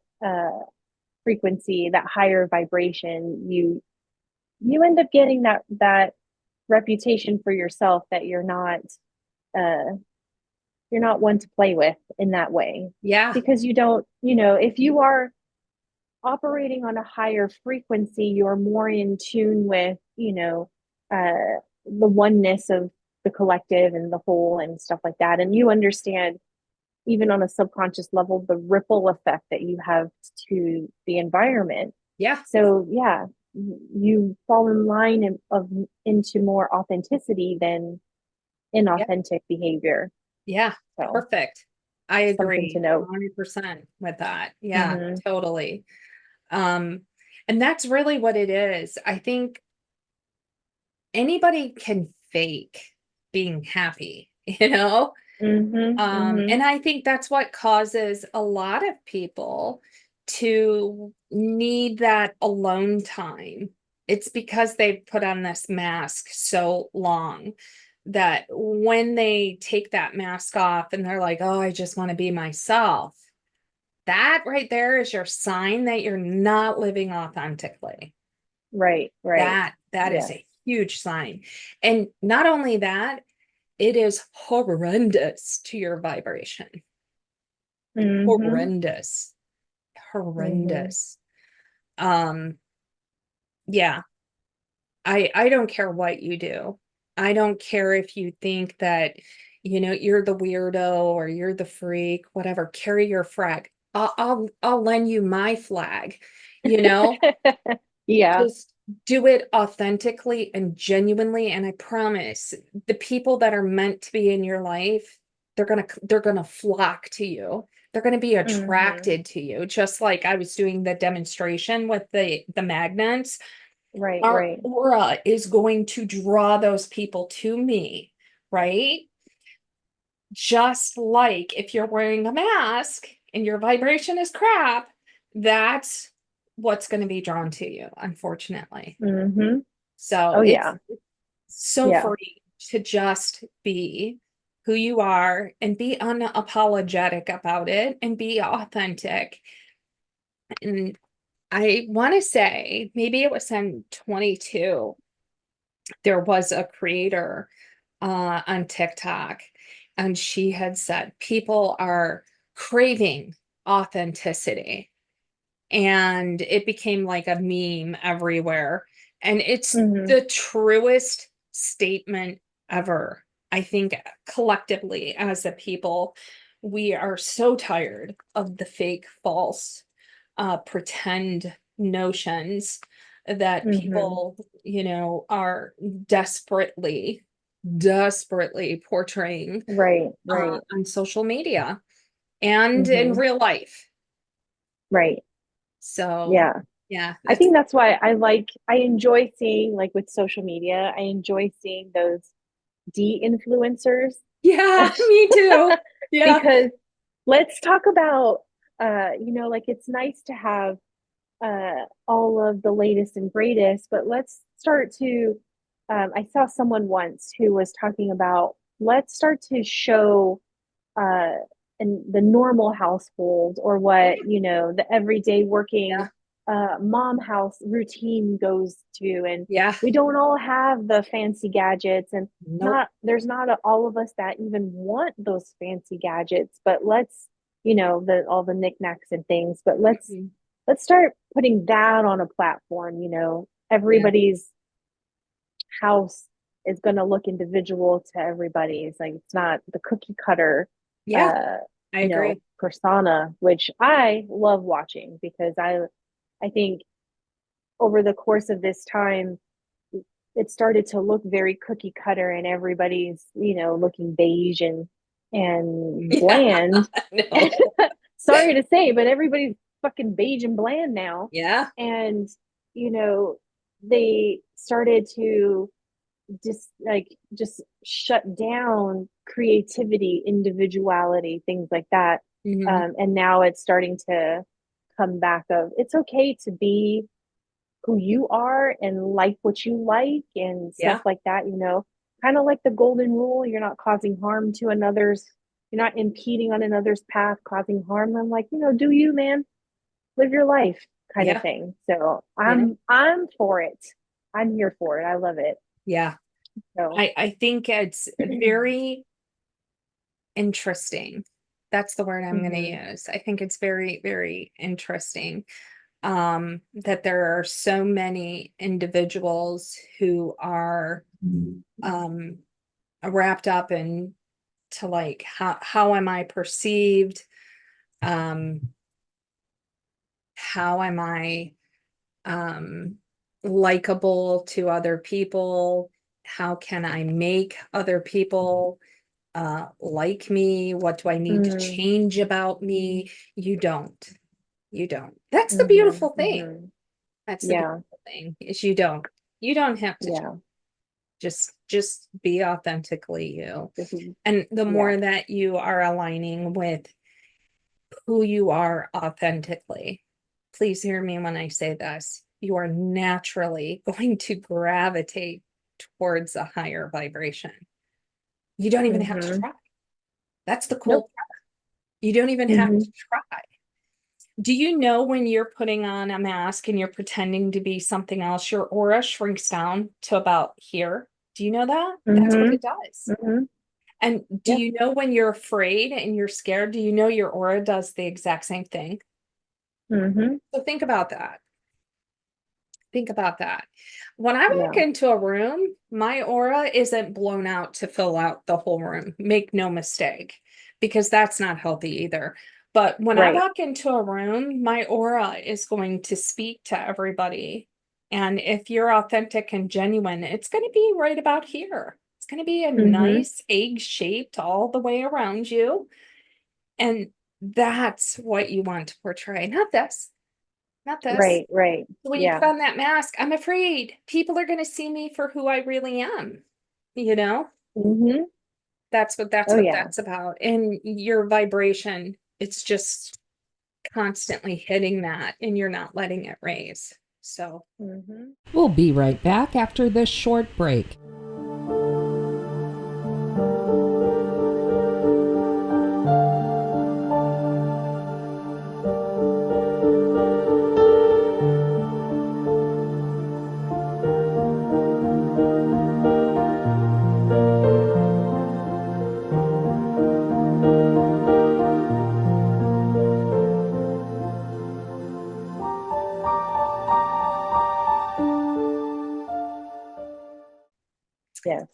[SPEAKER 1] frequency, that higher vibration, you end up getting that reputation for yourself, that uh, you're not one to play with in that way,
[SPEAKER 2] yeah,
[SPEAKER 1] because you don't, if you are operating on a higher frequency, you're more in tune with, the oneness of the collective and the whole and stuff like that. And you understand, even on a subconscious level, the ripple effect that you have to the environment.
[SPEAKER 2] yeah,
[SPEAKER 1] So, yeah, you fall in line into more authenticity than
[SPEAKER 2] yeah,
[SPEAKER 1] inauthentic behavior.
[SPEAKER 2] yeah.
[SPEAKER 1] So,
[SPEAKER 2] Perfect. I
[SPEAKER 1] something to
[SPEAKER 2] agree
[SPEAKER 1] note.
[SPEAKER 2] 100% with that. Yeah,
[SPEAKER 1] Mm-hmm.
[SPEAKER 2] totally. Um, and that's really what it is. I think anybody can fake being happy, you know?
[SPEAKER 1] Mm-hmm. Mm-hmm.
[SPEAKER 2] And I think that's what causes a lot of people to need that alone time. It's because they've put on this mask so long that when they take that mask off and they're like, oh, I just want to be myself, that right there is your sign that you're not living authentically.
[SPEAKER 1] Right, right.
[SPEAKER 2] That is
[SPEAKER 1] Yes.
[SPEAKER 2] a huge sign. And not only that, it is horrendous to your vibration.
[SPEAKER 1] Mm-hmm.
[SPEAKER 2] Horrendous.
[SPEAKER 1] Mm-hmm.
[SPEAKER 2] Horrendous. Um, yeah, I don't care what you do. I don't care if you think that, you're the weirdo or you're the freak, whatever, carry your flag. I'll lend you my flag, you know?
[SPEAKER 1] Yeah.
[SPEAKER 2] Just do it authentically and genuinely, and I promise the people that are meant to be in your life, they're gonna flock to you. They're gonna be
[SPEAKER 1] Mm-hmm.
[SPEAKER 2] attracted to you. Just like I was doing the demonstration with the magnets,
[SPEAKER 1] Right,
[SPEAKER 2] our
[SPEAKER 1] right.
[SPEAKER 2] aura is going to draw those people to me, right? just like if you're wearing a mask and your vibration is crap, that's what's going to be drawn to you, unfortunately.
[SPEAKER 1] Mm-hmm.
[SPEAKER 2] So
[SPEAKER 1] Oh
[SPEAKER 2] it's
[SPEAKER 1] yeah.
[SPEAKER 2] so
[SPEAKER 1] Yeah.
[SPEAKER 2] free to just be who you are and be unapologetic about it and be authentic. And I want to say maybe it was in 22, there was a creator on TikTok, and she had said people are craving authenticity. And it became like a meme everywhere. And it's
[SPEAKER 1] Mm-hmm.
[SPEAKER 2] the truest statement ever. I think collectively as a people, we are so tired of the fake, false, pretend notions that
[SPEAKER 1] Mm-hmm.
[SPEAKER 2] people, are desperately portraying
[SPEAKER 1] Right, right,
[SPEAKER 2] on social media and in
[SPEAKER 1] mm-hmm.
[SPEAKER 2] real life.
[SPEAKER 1] Right.
[SPEAKER 2] So,
[SPEAKER 1] Yeah.
[SPEAKER 2] yeah,
[SPEAKER 1] I
[SPEAKER 2] that's
[SPEAKER 1] think that's why I enjoy seeing, like, with social media, I enjoy seeing those de-influencers.
[SPEAKER 2] yeah, me too. Yeah.
[SPEAKER 1] Because let's talk about, like, it's nice to have all of the latest and greatest, but let's start to, I saw someone once who was talking about, let's start to show uh in the normal household, or what, the everyday working
[SPEAKER 2] Yeah.
[SPEAKER 1] mom house routine goes to. And
[SPEAKER 2] Yeah.
[SPEAKER 1] we don't all have the fancy gadgets, and
[SPEAKER 2] Nope.
[SPEAKER 1] not there's not all of us that even want those fancy gadgets, but let's, the all the knickknacks and things, but
[SPEAKER 2] Mhm.
[SPEAKER 1] let's start putting that on a platform.
[SPEAKER 2] Yeah.
[SPEAKER 1] Everybody's house is going to look individual to everybody. It's like, it's not the cookie cutter
[SPEAKER 2] Yeah,
[SPEAKER 1] uh
[SPEAKER 2] I agree.
[SPEAKER 1] persona, which I love watching, because I think over the course of this time, it started to look very cookie cutter, and everybody's, looking beige and
[SPEAKER 2] Yeah.
[SPEAKER 1] bland.
[SPEAKER 2] No.
[SPEAKER 1] Sorry to say, but everybody's fucking beige and bland now.
[SPEAKER 2] Yeah.
[SPEAKER 1] And you know they started to just shut down creativity, individuality, things like that.
[SPEAKER 2] Hmm.
[SPEAKER 1] And now it's starting to come back of, it's okay to be who you are and like what you like and stuff
[SPEAKER 2] Yeah.
[SPEAKER 1] like that. Kind of like the golden rule: you're not causing harm to another's, you're not impeding on another's path, causing harm. I'm like, do you, man, live your life, kind of
[SPEAKER 2] Yeah.
[SPEAKER 1] thing. So
[SPEAKER 2] Yeah.
[SPEAKER 1] I'm for it. I'm here for it. I love it.
[SPEAKER 2] Yeah.
[SPEAKER 1] So
[SPEAKER 2] I think it's very interesting. That's the word I'm going to
[SPEAKER 1] hmm
[SPEAKER 2] use. I think it's very, very interesting that there are so many individuals who are um wrapped up in to like how am I perceived? Um how am I um likable to other people? How can I make other people like me? What do I need to
[SPEAKER 1] mm,
[SPEAKER 2] change about me? You don't. You don't. That's the
[SPEAKER 1] hmm
[SPEAKER 2] beautiful thing.
[SPEAKER 1] hmm
[SPEAKER 2] That's the
[SPEAKER 1] yeah,
[SPEAKER 2] beautiful thing is you don't. You don't have to
[SPEAKER 1] yeah,
[SPEAKER 2] just be authentically you.
[SPEAKER 1] this is,
[SPEAKER 2] And the
[SPEAKER 1] yeah,
[SPEAKER 2] more that you are aligning with who you are authentically, please hear me when I say this, you are naturally going to gravitate towards a higher vibration. You don't even have to
[SPEAKER 1] hmm
[SPEAKER 2] try. That's the cool
[SPEAKER 1] nope,
[SPEAKER 2] part. You don't even have
[SPEAKER 1] hmm
[SPEAKER 2] to try. Do you know when you're putting on a mask and you're pretending to be something else, your aura shrinks down to about here? Do you know that? That's what
[SPEAKER 1] hmm
[SPEAKER 2] it does.
[SPEAKER 1] hmm
[SPEAKER 2] And do
[SPEAKER 1] yep,
[SPEAKER 2] you know when you're afraid and you're scared, do you know your aura does the exact same thing?
[SPEAKER 1] hmm
[SPEAKER 2] So think about that. Think about that. When I walk
[SPEAKER 1] yeah,
[SPEAKER 2] into a room, my aura isn't blown out to fill out the whole room. Make no mistake, because that's not healthy either. But when I
[SPEAKER 1] right,
[SPEAKER 2] walk into a room, my aura is going to speak to everybody. And if you're authentic and genuine, it's going to be right about here. It's going to be a
[SPEAKER 1] hmm
[SPEAKER 2] nice egg shaped all the way around you. And that's what you want to portray, not this, not this.
[SPEAKER 1] right, right,
[SPEAKER 2] When you put
[SPEAKER 1] yeah,
[SPEAKER 2] on that mask, I'm afraid people are going to see me for who I really am, you know?
[SPEAKER 1] hmm
[SPEAKER 2] That's what
[SPEAKER 1] Oh yeah.
[SPEAKER 2] that's about. And your vibration, it's just constantly hitting that and you're not letting it raise. So
[SPEAKER 3] We'll be right back after this short break.
[SPEAKER 1] yes.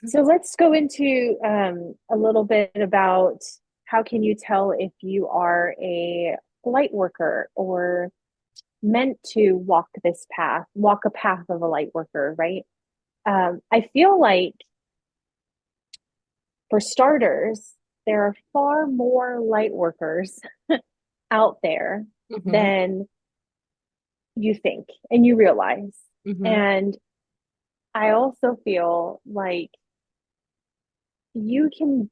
[SPEAKER 1] So let's go into a little bit about how can you tell if you are a light worker or meant to walk a path of a light worker, right? I feel like for starters, there are far more light workers out there than you think and you realize. And I also feel like you can,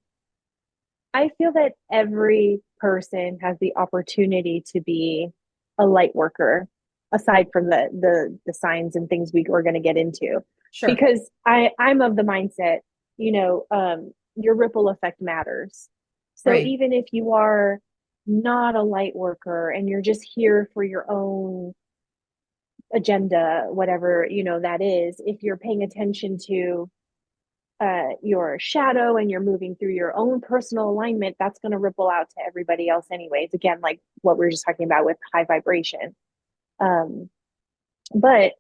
[SPEAKER 1] I feel that every person has the opportunity to be a light worker, aside from the signs and things we're going to get into.
[SPEAKER 2] Sure.
[SPEAKER 1] Because I'm of the mindset, your ripple effect matters. So
[SPEAKER 2] Right.
[SPEAKER 1] even if you are not a light worker and you're just here for your own agenda, whatever, that is, if you're paying attention to your shadow and you're moving through your own personal alignment, that's going to ripple out to everybody else anyways. Again, like what we were just talking about with high vibration. But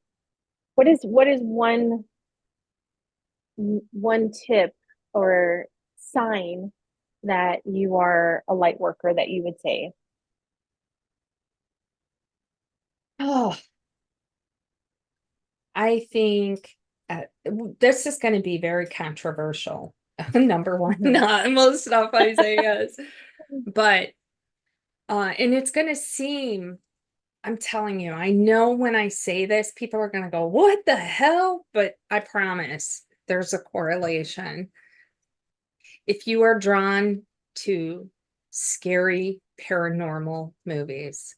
[SPEAKER 1] what is one tip or sign that you are a light worker that you would say?
[SPEAKER 2] Oh, I think this is going to be very controversial. Number one, not most stuff I say yes, but and it's going to seem, I'm telling you, I know when I say this, people are going to go, "What the hell?" But I promise there's a correlation. If you are drawn to scary paranormal movies,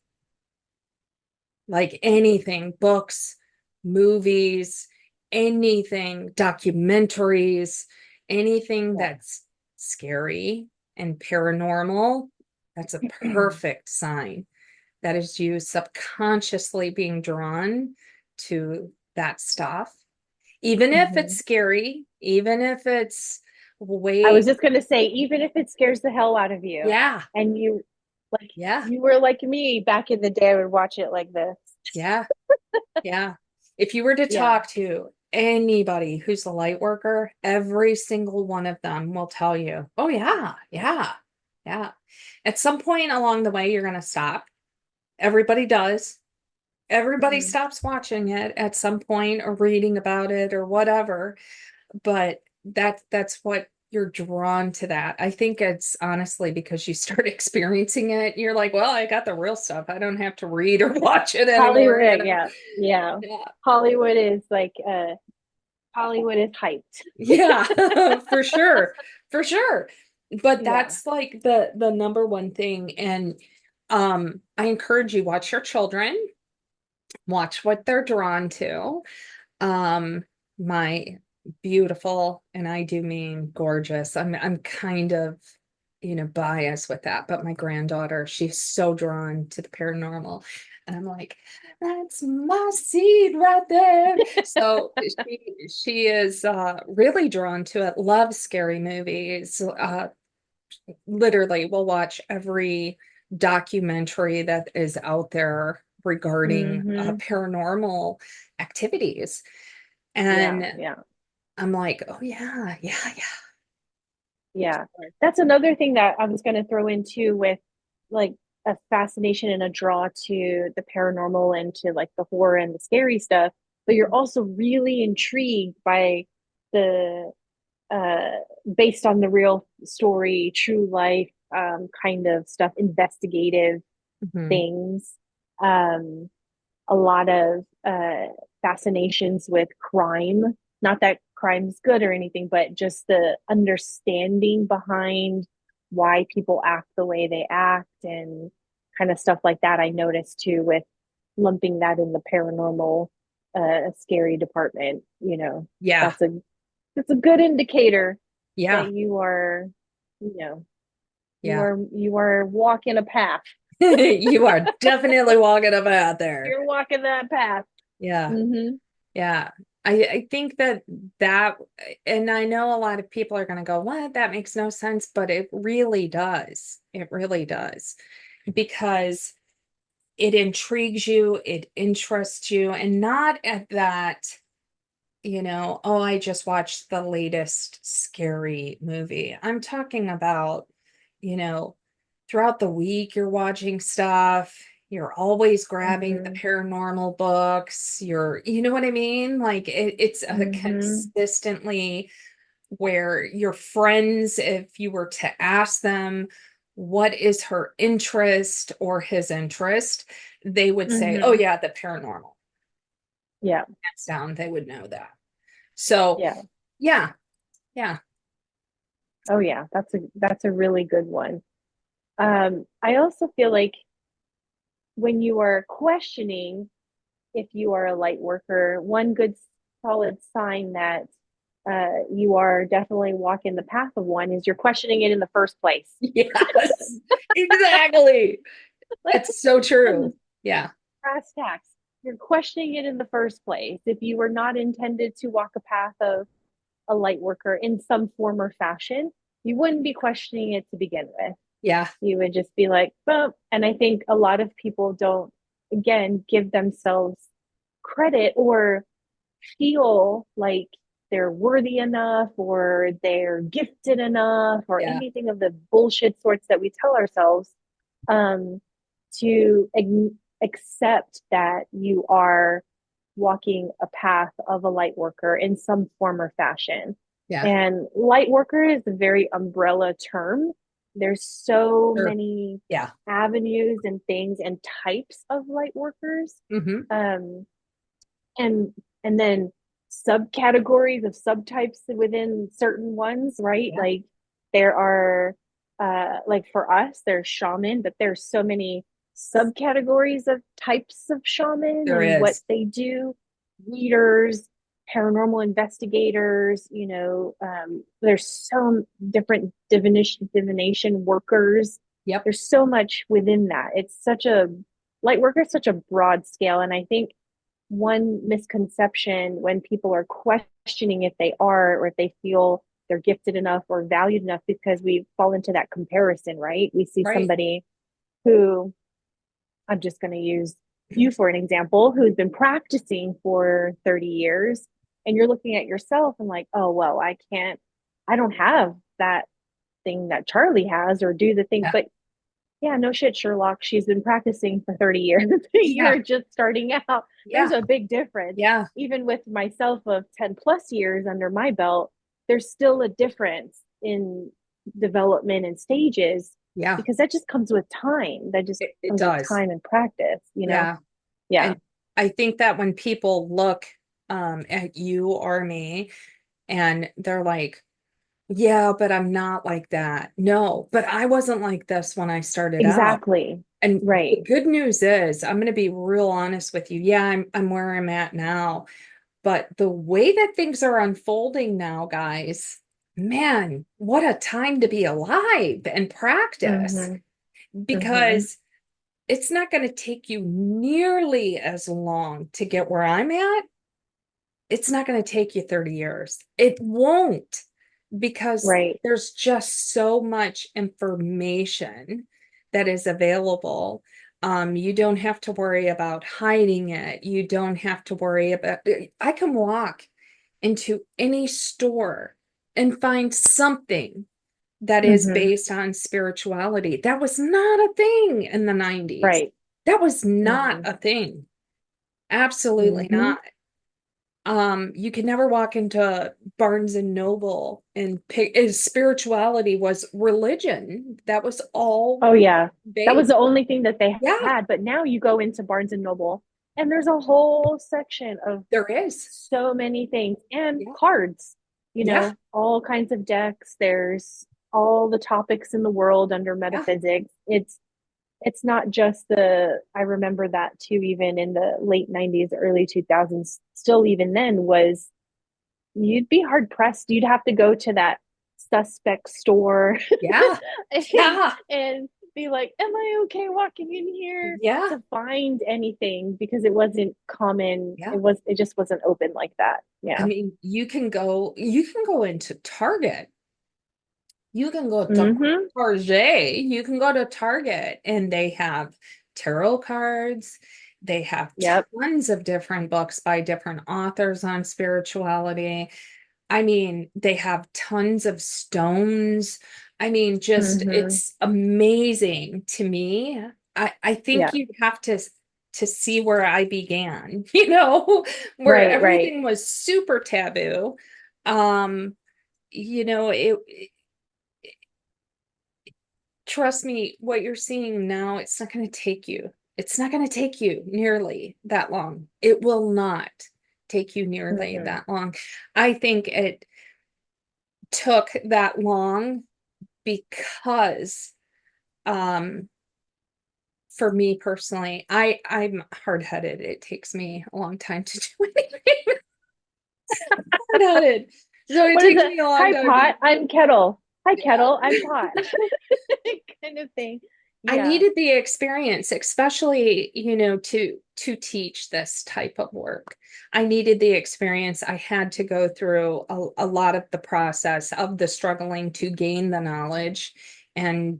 [SPEAKER 2] like anything, books, movies, anything, documentaries, anything that's scary and paranormal, that's a perfect sign. That is you subconsciously being drawn to that stuff. Even if it's scary, even if it's
[SPEAKER 1] I was
[SPEAKER 2] way,
[SPEAKER 1] just going to say, even if it scares the hell out of you,
[SPEAKER 2] yeah,
[SPEAKER 1] and you like,
[SPEAKER 2] yeah,
[SPEAKER 1] you were like me back in the day, I would watch it like this.
[SPEAKER 2] yeah, yeah. If you were to
[SPEAKER 1] Yeah.
[SPEAKER 2] talk to anybody who's a light worker, every single one of them will tell you, oh, yeah, yeah, yeah. At some point along the way, you're going to stop. Everybody does. Everybody stops watching it at some point or reading about it or whatever. But that's what you're drawn to that. I think it's honestly because you start experiencing it. You're like, well, I got the real stuff. I don't have to read or watch it anymore.
[SPEAKER 1] Hollywood, yeah.
[SPEAKER 2] Yeah.
[SPEAKER 1] Hollywood is like Hollywood is hyped.
[SPEAKER 2] Yeah, for sure. For sure. But
[SPEAKER 1] Yeah.
[SPEAKER 2] that's like the number one thing. And I encourage you, watch your children, watch what they're drawn to. My beautiful, and I do mean gorgeous. I'm kind of, biased with that, but my granddaughter, she's so drawn to the paranormal. And I'm like, that's my seed right there. So she is really drawn to it, loves scary movies. Literally will watch every documentary that is out there regarding paranormal activities. And
[SPEAKER 1] Yeah.
[SPEAKER 2] I'm like, oh yeah, yeah, yeah.
[SPEAKER 1] Yeah. That's another thing that I was going to throw in too, with like a fascination and a draw to the paranormal and to like the horror and the scary stuff, but you're also really intrigued by the uh based on the real story, true life kind of stuff, investigative
[SPEAKER 2] Mhm.
[SPEAKER 1] things. A lot of fascinations with crime. Not that crime's good or anything, but just the understanding behind why people act the way they act and kind of stuff like that. I noticed too with lumping that in the paranormal scary department,
[SPEAKER 2] Yeah.
[SPEAKER 1] that's a good indicator
[SPEAKER 2] Yeah.
[SPEAKER 1] that you are, you know,
[SPEAKER 2] Yeah.
[SPEAKER 1] you are walking a path.
[SPEAKER 2] You are definitely walking a path there.
[SPEAKER 1] You're walking that path.
[SPEAKER 2] Yeah.
[SPEAKER 1] Mm-hmm.
[SPEAKER 2] Yeah. I think that, and I know a lot of people are going to go, what? That makes no sense, but it really does. It really does. Because it intrigues you, it interests you, and not at that, oh, I just watched the latest scary movie. I'm talking about, you know, throughout the week, you're watching stuff, you're always grabbing the
[SPEAKER 1] Mm-hmm.
[SPEAKER 2] paranormal books, you know what I mean? Like it's a
[SPEAKER 1] Mm-hmm.
[SPEAKER 2] consistently where your friends, if you were to ask them, what is her interest or his interest, they would say, oh
[SPEAKER 1] Mm-hmm.
[SPEAKER 2] yeah, the paranormal.
[SPEAKER 1] Yeah.
[SPEAKER 2] Hands down, they would know that. So
[SPEAKER 1] Yeah.
[SPEAKER 2] yeah, yeah,
[SPEAKER 1] Oh yeah. That's a really good one. I also feel like when you are questioning if you are a light worker, one good solid sign that you are definitely walking the path of one is you're questioning it in the first place.
[SPEAKER 2] yes, exactly. It's so true. Yeah,
[SPEAKER 1] Brass tacks. You're questioning it in the first place. If you were not intended to walk a path of a light worker in some form or fashion, you wouldn't be questioning it to begin with.
[SPEAKER 2] yeah,
[SPEAKER 1] You would just be like, well, and I think a lot of people don't, again, give themselves credit or feel like they're worthy enough or they're gifted enough or
[SPEAKER 2] yeah,
[SPEAKER 1] anything of the bullshit sorts that we tell ourselves um, to accept that you are walking a path of a light worker in some form or fashion.
[SPEAKER 2] yeah,
[SPEAKER 1] And light worker is a very umbrella term. There's so
[SPEAKER 2] sure.
[SPEAKER 1] many
[SPEAKER 2] Yeah.
[SPEAKER 1] avenues and things and types of light workers.
[SPEAKER 2] Mm-hmm.
[SPEAKER 1] Um, and and then subcategories of subtypes within certain ones, right?
[SPEAKER 2] Yeah,
[SPEAKER 1] Like there are like for us there's shaman, but there's so many subcategories of types of shaman
[SPEAKER 2] there
[SPEAKER 1] and what
[SPEAKER 2] is.
[SPEAKER 1] they do. Readers, paranormal investigators, there's so different divination workers.
[SPEAKER 2] Yep.
[SPEAKER 1] There's so much within that. It's such a light worker is such a broad scale, and I think one misconception when people are questioning if they are or if they feel they're gifted enough or valued enough because we fall into that comparison, right? We see
[SPEAKER 2] Right.
[SPEAKER 1] somebody who, I'm just going to use you for an example, who's been practicing for 30 years, and you're looking at yourself and like, oh, well, I don't have that thing that Charli has or do the thing,
[SPEAKER 2] Yeah.
[SPEAKER 1] but yeah, no shit, Sherlock. She's been practicing for 30 years.
[SPEAKER 2] Yeah.
[SPEAKER 1] You're just starting out. There's
[SPEAKER 2] Yeah.
[SPEAKER 1] a big difference.
[SPEAKER 2] Yeah.
[SPEAKER 1] Even with myself of 10 plus years under my belt, there's still a difference in development and stages
[SPEAKER 2] Yeah.
[SPEAKER 1] because that just comes with time. That just
[SPEAKER 2] It
[SPEAKER 1] comes with
[SPEAKER 2] does.
[SPEAKER 1] time and practice,
[SPEAKER 2] Yeah.
[SPEAKER 1] Yeah.
[SPEAKER 2] And I think that when people look at you or me and they're like, yeah, but I'm not like that. No, but I wasn't like this when I started out.
[SPEAKER 1] Exactly.
[SPEAKER 2] And the
[SPEAKER 1] Right.
[SPEAKER 2] good news is, I'm going to be real honest with you. Yeah, I'm where I'm at now. But the way that things are unfolding now, guys, man, what a time to be alive and practice.
[SPEAKER 1] Mm-hmm. Mm-hmm.
[SPEAKER 2] Because it's not going to take you nearly as long to get where I'm at. It's not going to take you 30 years. It won't, because
[SPEAKER 1] Right.
[SPEAKER 2] there's just so much information that is available. You don't have to worry about hiding it. You don't have to worry about I can walk into any store and find something that is
[SPEAKER 1] Mm-hmm.
[SPEAKER 2] based on spirituality. That was not a thing in the 90s.
[SPEAKER 1] Right.
[SPEAKER 2] That was not
[SPEAKER 1] Mm-hmm.
[SPEAKER 2] a thing. Absolutely
[SPEAKER 1] Mm-hmm.
[SPEAKER 2] not. You could never walk into Barnes and Noble and pick spirituality was religion. That was all
[SPEAKER 1] Oh yeah. That was
[SPEAKER 2] based.
[SPEAKER 1] the only thing that they
[SPEAKER 2] Yeah,
[SPEAKER 1] had. But now you go into Barnes and Noble And there's a whole section of
[SPEAKER 2] There is.
[SPEAKER 1] so many things, and
[SPEAKER 2] Yeah.
[SPEAKER 1] cards,
[SPEAKER 2] Yeah.
[SPEAKER 1] all kinds of decks. There's all the topics in the world under
[SPEAKER 2] Yeah.
[SPEAKER 1] metaphysics. It's not just I remember that too, even in the late 90s, early 2000s, still even then was, you'd be hard pressed. You'd have to go to that suspect store
[SPEAKER 2] Yeah.
[SPEAKER 1] and,
[SPEAKER 2] Yeah.
[SPEAKER 1] and be like, am I okay walking in here,
[SPEAKER 2] Yeah.
[SPEAKER 1] to find anything, because it wasn't common.
[SPEAKER 2] Yeah.
[SPEAKER 1] It just wasn't open like that.
[SPEAKER 2] I
[SPEAKER 1] Yeah.
[SPEAKER 2] mean, you can go into Target. You can go to
[SPEAKER 1] Mm-hmm.
[SPEAKER 2] Target. You can go to Target and they have tarot cards. They have
[SPEAKER 1] Yep.
[SPEAKER 2] tons of different books by different authors on spirituality. I mean, they have tons of stones. I mean, just
[SPEAKER 1] Mm-hmm.
[SPEAKER 2] it's amazing to me. I think
[SPEAKER 1] Yeah.
[SPEAKER 2] you'd have to see where I began, where
[SPEAKER 1] Right, right.
[SPEAKER 2] everything was super taboo. Um, it trust me, what you're seeing now, it's not going to take you. It's not going to take you nearly that long. It will not take you nearly
[SPEAKER 1] Mm-hmm.
[SPEAKER 2] that long. I think it took that long because for me personally, I'm hard-headed. It takes me a long time to do anything. Hard-headed. So it
[SPEAKER 1] What is
[SPEAKER 2] takes
[SPEAKER 1] it?
[SPEAKER 2] me a long
[SPEAKER 1] Hi,
[SPEAKER 2] time to,
[SPEAKER 1] pot. I'm kettle. Hi,
[SPEAKER 2] yeah.
[SPEAKER 1] kettle. I'm pot. Kind of thing.
[SPEAKER 2] I
[SPEAKER 1] Yeah.
[SPEAKER 2] needed the experience, especially, to teach this type of work. I needed the experience. I had to go through a lot of the process of the struggling to gain the knowledge and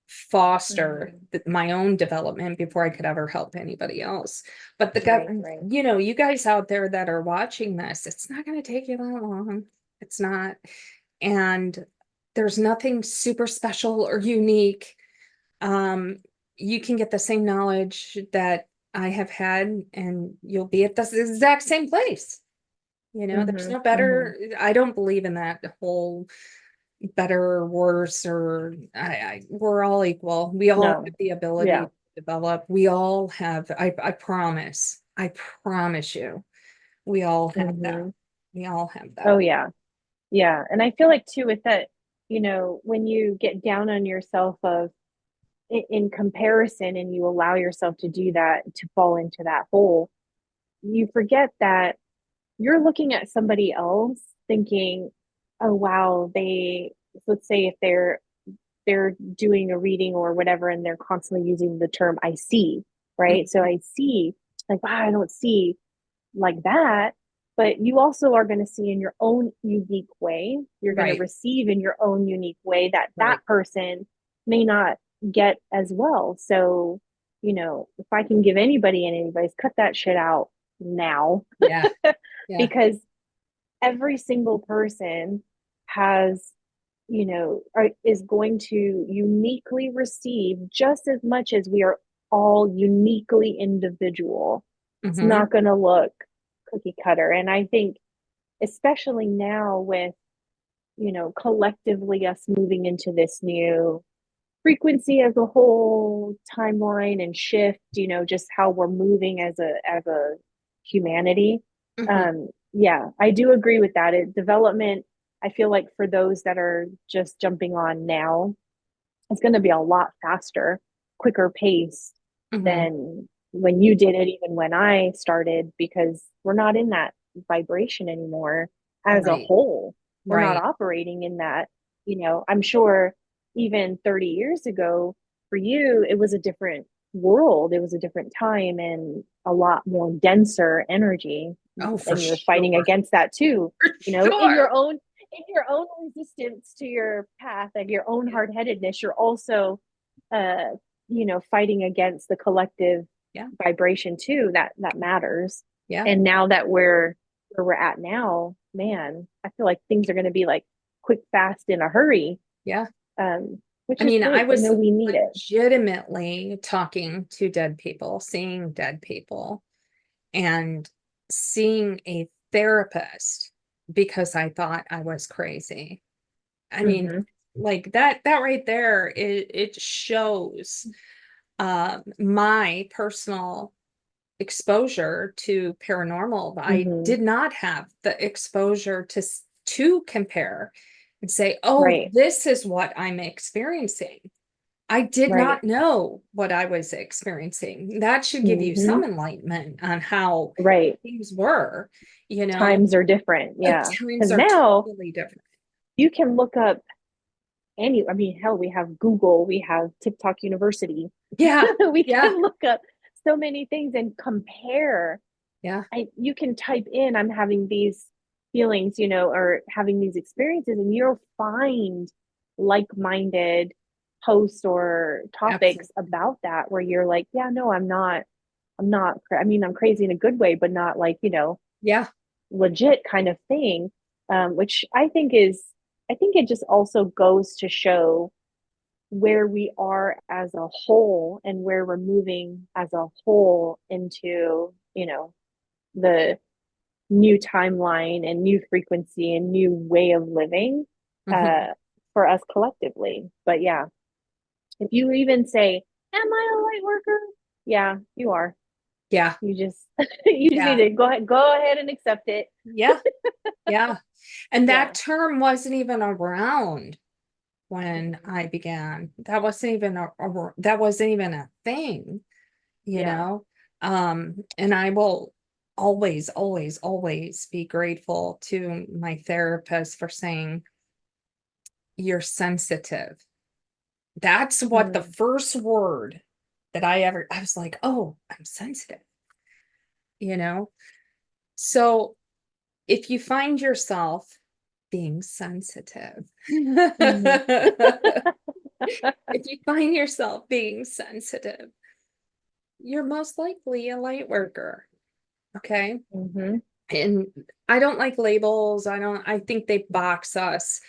[SPEAKER 2] foster
[SPEAKER 1] Mm-hmm.
[SPEAKER 2] my own development before I could ever help anybody else. But
[SPEAKER 1] Right, right.
[SPEAKER 2] you guys out there that are watching this, it's not going to take you that long. It's not. And there's nothing super special or unique. um, you can get the same knowledge that I have had, and you'll be at the exact same place. There's
[SPEAKER 1] Mm-hmm.
[SPEAKER 2] no
[SPEAKER 1] Mm-hmm.
[SPEAKER 2] better. I don't believe in that whole better or worse, or we're all equal. We all
[SPEAKER 1] No.
[SPEAKER 2] have the ability
[SPEAKER 1] Yeah.
[SPEAKER 2] to develop. We all have, I promise you, we all have that.
[SPEAKER 1] Mm-hmm.
[SPEAKER 2] We all have
[SPEAKER 1] Oh,
[SPEAKER 2] that.
[SPEAKER 1] yeah. Yeah. And I feel like too with that, when you get down on yourself of in comparison, and you allow yourself to do that, to fall into that hole, you forget that you're looking at somebody else thinking, oh wow, let's say if they're doing a reading or whatever, and they're constantly using the term I see, right? So
[SPEAKER 2] Mhm.
[SPEAKER 1] I see, like, wow, I don't see like that. But you also are going to see in your own unique way. You're going to
[SPEAKER 2] Right,
[SPEAKER 1] receive in your own unique way that
[SPEAKER 2] right.
[SPEAKER 1] person may not get as well. So, if I can give anybody any advice, cut that shit out now.
[SPEAKER 2] Yeah, yeah.
[SPEAKER 1] Because every single person has, is going to uniquely receive just as much as we are all uniquely individual. It's
[SPEAKER 2] Hmm.
[SPEAKER 1] not going to look cookie cutter. And I think, especially now with, collectively us moving into this new frequency as a whole timeline and shift, just how we're moving as a humanity.
[SPEAKER 2] Hmm.
[SPEAKER 1] Yeah, I do agree with that. Development, I feel like for those that are just jumping on now, it's going to be a lot faster, quicker pace
[SPEAKER 2] Hmm.
[SPEAKER 1] than when you did it, even when I started, because we're not in that vibration anymore as a
[SPEAKER 2] Right,
[SPEAKER 1] whole. We're not
[SPEAKER 2] right.
[SPEAKER 1] operating in that. I'm sure even 30 years ago, for you, it was a different world. It was a different time and a lot more denser energy.
[SPEAKER 2] Oh, for
[SPEAKER 1] And you're fighting
[SPEAKER 2] sure.
[SPEAKER 1] against that too,
[SPEAKER 2] For
[SPEAKER 1] in
[SPEAKER 2] sure.
[SPEAKER 1] your own resistance to your path, like your own
[SPEAKER 2] Yeah.
[SPEAKER 1] hard-headedness. You're also uh fighting against the collective
[SPEAKER 2] Yeah.
[SPEAKER 1] vibration too, that matters.
[SPEAKER 2] Yeah.
[SPEAKER 1] And now that we're where we're at now, man, I feel like things are going to be like quick, fast, in a hurry.
[SPEAKER 2] Yeah.
[SPEAKER 1] Which
[SPEAKER 2] I
[SPEAKER 1] is
[SPEAKER 2] mean, I
[SPEAKER 1] great. I
[SPEAKER 2] was
[SPEAKER 1] know we need it.
[SPEAKER 2] legitimately talking to dead people, seeing dead people, and seeing a therapist because I thought I was crazy. I mean,
[SPEAKER 1] Mm-hmm.
[SPEAKER 2] like that right there, it shows my personal exposure to paranormal. I
[SPEAKER 1] Mhm.
[SPEAKER 2] did not have the exposure to compare and say, oh,
[SPEAKER 1] Right.
[SPEAKER 2] this is what I'm experiencing. I did
[SPEAKER 1] Right.
[SPEAKER 2] not know what I was experiencing. That should give you
[SPEAKER 1] Mhm.
[SPEAKER 2] some enlightenment on how
[SPEAKER 1] Right.
[SPEAKER 2] things were, you know.
[SPEAKER 1] Times are different. Yeah.
[SPEAKER 2] Times
[SPEAKER 1] Because
[SPEAKER 2] are
[SPEAKER 1] now
[SPEAKER 2] totally different.
[SPEAKER 1] you can look up I mean, hell, we have Google, we have TikTok University.
[SPEAKER 2] Yeah,
[SPEAKER 1] We
[SPEAKER 2] yeah,
[SPEAKER 1] can look up so many things and compare.
[SPEAKER 2] yeah.
[SPEAKER 1] You can type in, I'm having these feelings, or having these experiences, and you'll find like-minded posts or topics
[SPEAKER 2] Absolutely.
[SPEAKER 1] about that where you're like, yeah, no, I mean, I'm crazy in a good way, but not like,
[SPEAKER 2] Yeah.
[SPEAKER 1] legit kind of thing. Which I think it just also goes to show where we are as a whole and where we're moving as a whole into, the new timeline and new frequency and new way of living
[SPEAKER 2] Mhm.
[SPEAKER 1] uh, for us collectively. But yeah, if you even say, "Am I a light worker?" Yeah, you are.
[SPEAKER 2] Yeah,
[SPEAKER 1] You just you just need
[SPEAKER 2] yeah,
[SPEAKER 1] to go ahead and accept it.
[SPEAKER 2] yeah, yeah. And
[SPEAKER 1] Yeah.
[SPEAKER 2] that term wasn't even around when I began. That wasn't even that wasn't even a thing, you
[SPEAKER 1] Yeah.
[SPEAKER 2] know? And I will always, always, always be grateful to my therapist for saying, you're sensitive. That's what the
[SPEAKER 1] Mm.
[SPEAKER 2] first word that I was like, oh, I'm sensitive, you know? So if you find yourself being sensitive,
[SPEAKER 1] Mhm.
[SPEAKER 2] if you find yourself being sensitive, you're most likely a light worker. Okay.
[SPEAKER 1] Mhm.
[SPEAKER 2] And I don't like labels. I think they box us,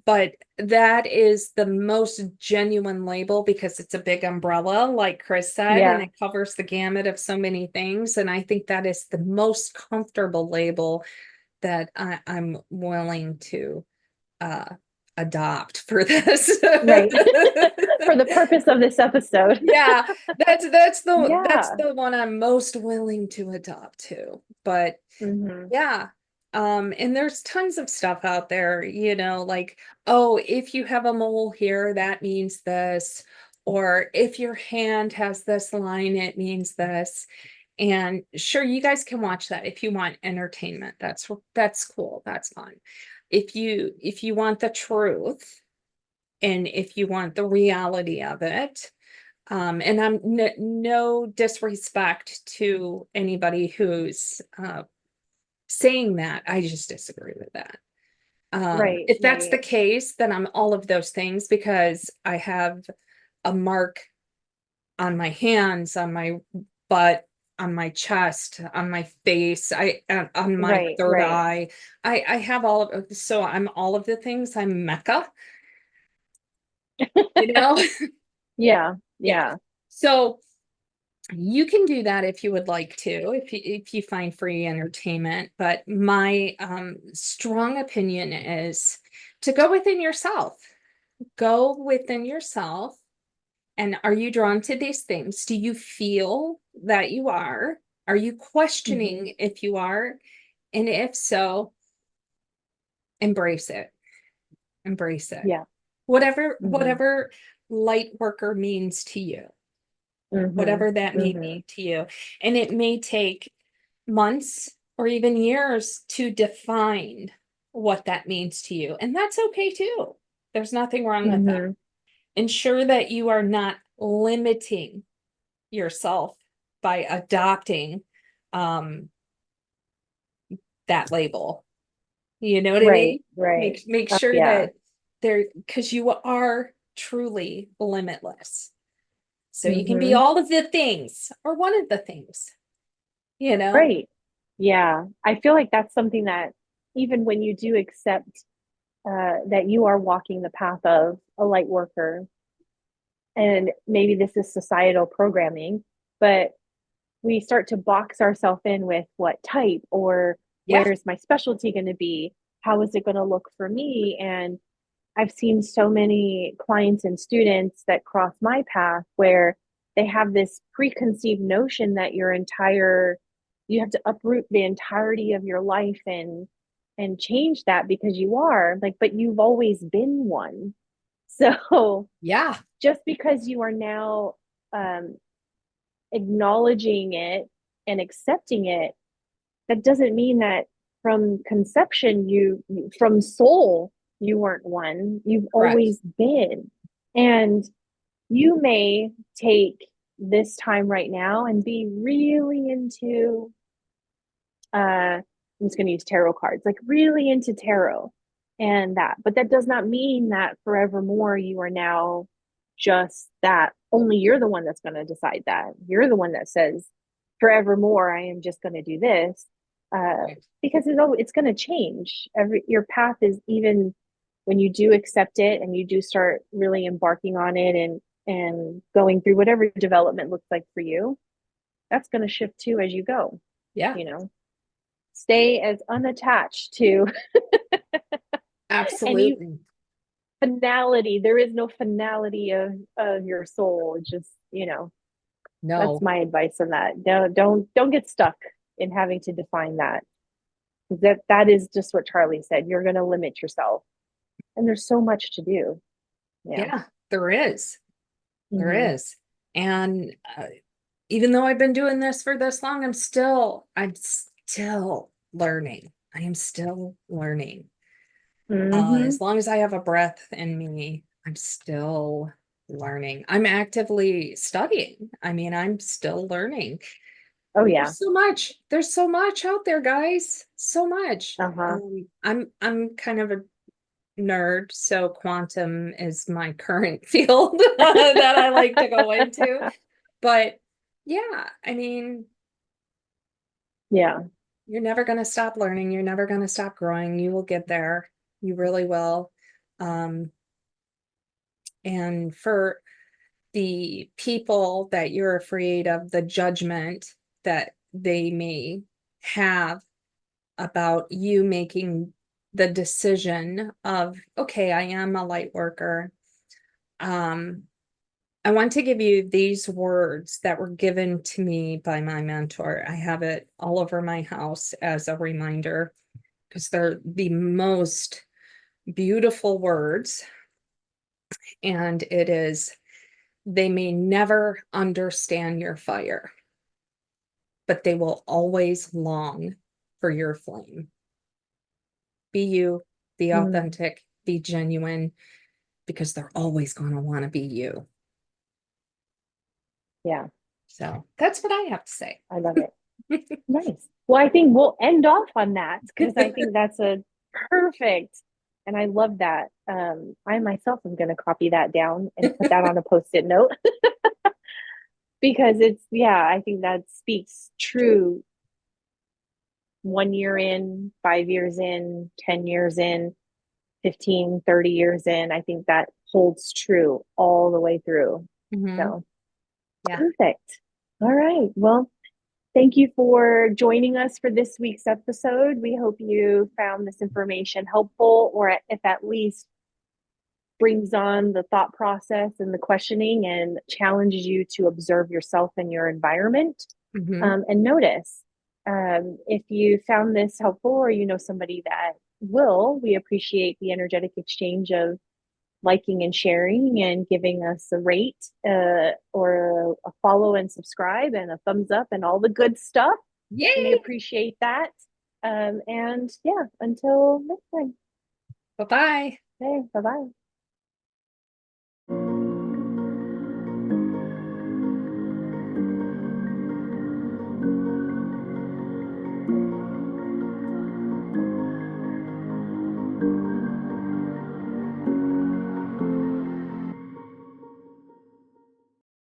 [SPEAKER 2] but that is the most genuine label because it's a big umbrella, like Krys said, and
[SPEAKER 1] Yeah.
[SPEAKER 2] it covers the gamut of so many things. And I think that is the most comfortable label that I'm willing to uh adopt for this.
[SPEAKER 1] Right. For the purpose of this episode.
[SPEAKER 2] Yeah, that's
[SPEAKER 1] Yeah.
[SPEAKER 2] the one I'm most willing to adopt to. But
[SPEAKER 1] Mhm.
[SPEAKER 2] yeah. And there's tons of stuff out there, like, oh, if you have a mole here, that means this, or if your hand has this line, it means this. And sure, you guys can watch that if you want entertainment. That's cool. That's fun. If you want the truth and if you want the reality of it, and I'm no disrespect to anybody who's saying that, I just disagree with that.
[SPEAKER 1] Right,
[SPEAKER 2] If that's
[SPEAKER 1] right.
[SPEAKER 2] the case, then I'm all of those things because I have a mark on my hands, on my butt, on my chest, on my face, on my
[SPEAKER 1] Right,
[SPEAKER 2] third
[SPEAKER 1] right.
[SPEAKER 2] eye. I have all of, so I'm all of the things. I'm Mecca, you know?
[SPEAKER 1] Yeah,
[SPEAKER 2] Yeah.
[SPEAKER 1] yeah.
[SPEAKER 2] So you can do that if you would like to, if you find free entertainment. But my strong opinion is to go within yourself. Go within yourself. And are you drawn to these things? Do you feel that you are? Are you
[SPEAKER 1] Mhm.
[SPEAKER 2] questioning if you are? And if so, embrace it. Embrace it.
[SPEAKER 1] Yeah. Mhm.
[SPEAKER 2] Whatever light worker means to you,
[SPEAKER 1] Mhm.
[SPEAKER 2] whatever that may
[SPEAKER 1] Mhm.
[SPEAKER 2] mean to you. And it may take months or even years to define what that means to you. And that's okay too. There's nothing wrong with that.
[SPEAKER 1] Mhm.
[SPEAKER 2] Ensure that you are not limiting yourself by adopting um that label. You know what I
[SPEAKER 1] Right,
[SPEAKER 2] mean?
[SPEAKER 1] right.
[SPEAKER 2] Make
[SPEAKER 1] Oh,
[SPEAKER 2] sure
[SPEAKER 1] yeah.
[SPEAKER 2] that there, because you are truly limitless. So you can be
[SPEAKER 1] Mhm.
[SPEAKER 2] all of the things or one of the things, you know?
[SPEAKER 1] Right. Yeah. I feel like that's something that even when you do accept that you are walking the path of a light worker, and maybe this is societal programming, but we start to box ourselves in with what type or
[SPEAKER 2] Yeah.
[SPEAKER 1] where's my specialty going to be? How is it going to look for me? And I've seen so many clients and students that cross my path where they have this preconceived notion that you have to uproot the entirety of your life and change that because you are like, but you've always been one. So
[SPEAKER 2] Yeah.
[SPEAKER 1] just because you are now acknowledging it and accepting it, that doesn't mean that from conception, from soul, you weren't one. You've
[SPEAKER 2] Correct.
[SPEAKER 1] always been. And you may take this time right now and be really into, I'm just going to use tarot cards, like really into tarot and that. But that does not mean that forevermore you are now just that. Only you're the one that's going to decide that. You're the one that says, forevermore, I am just going to do this.
[SPEAKER 2] Right.
[SPEAKER 1] Because it's going to change. Your path is, even when you do accept it and you do start really embarking on it and going through whatever development looks like for you, that's going to shift too as you go.
[SPEAKER 2] Yeah.
[SPEAKER 1] You know, stay as unattached to any
[SPEAKER 2] Absolutely.
[SPEAKER 1] finality. There is no finality of your soul. It's just, that's
[SPEAKER 2] No.
[SPEAKER 1] my advice on that. Don't get stuck in having to define that. That is just what Charli said. You're going to limit yourself, and there's so much to do.
[SPEAKER 2] Yeah, there is. There
[SPEAKER 1] Mhm.
[SPEAKER 2] is. And even though I've been doing this for this long, I'm still learning. I am still learning. As
[SPEAKER 1] Mhm.
[SPEAKER 2] long as I have a breath in me, I'm still learning. I'm actively studying. I mean, I'm still learning.
[SPEAKER 1] Oh yeah.
[SPEAKER 2] There's so much out there, guys. So much.
[SPEAKER 1] Uh-huh.
[SPEAKER 2] I'm kind of a nerd, so quantum is my current field that I like to go into. But yeah, I mean,
[SPEAKER 1] Yeah.
[SPEAKER 2] you're never going to stop learning. You're never going to stop growing. You will get there. You really will. Um, and for the people that you're afraid of the judgment that they may have about you making the decision of, okay, I am a light worker. I want to give you these words that were given to me by my mentor. I have it all over my house as a reminder because they're the most beautiful words. And it is, they may never understand your fire, but they will always long for your flame. Be you, be
[SPEAKER 1] Mm.
[SPEAKER 2] authentic, be genuine, because they're always going to want to be you.
[SPEAKER 1] Yeah.
[SPEAKER 2] So that's what I have to say.
[SPEAKER 1] I love it. Nice. Well, I think we'll end off on that because I think that's a perfect, and I love that. I myself am going to copy that down and put that on a post-it note because yeah, I think that speaks true 1 year in, 5 years in, 10 years in, 15, 30 years in. I think that holds true all the way through.
[SPEAKER 2] Mhm.
[SPEAKER 1] So
[SPEAKER 2] Yeah.
[SPEAKER 1] perfect. All right. Well, thank you for joining us for this week's episode. We hope you found this information helpful, or if at least brings on the thought process and the questioning and challenges you to observe yourself and your environment,
[SPEAKER 2] Mhm.
[SPEAKER 1] and notice. If you found this helpful or you know somebody that will, we appreciate the energetic exchange of liking and sharing and giving us a rate, or a follow and subscribe and a thumbs up and all the good stuff. We
[SPEAKER 2] Yay.
[SPEAKER 1] appreciate that. And yeah, until next time.
[SPEAKER 2] Bye-bye.
[SPEAKER 1] Hey, bye bye.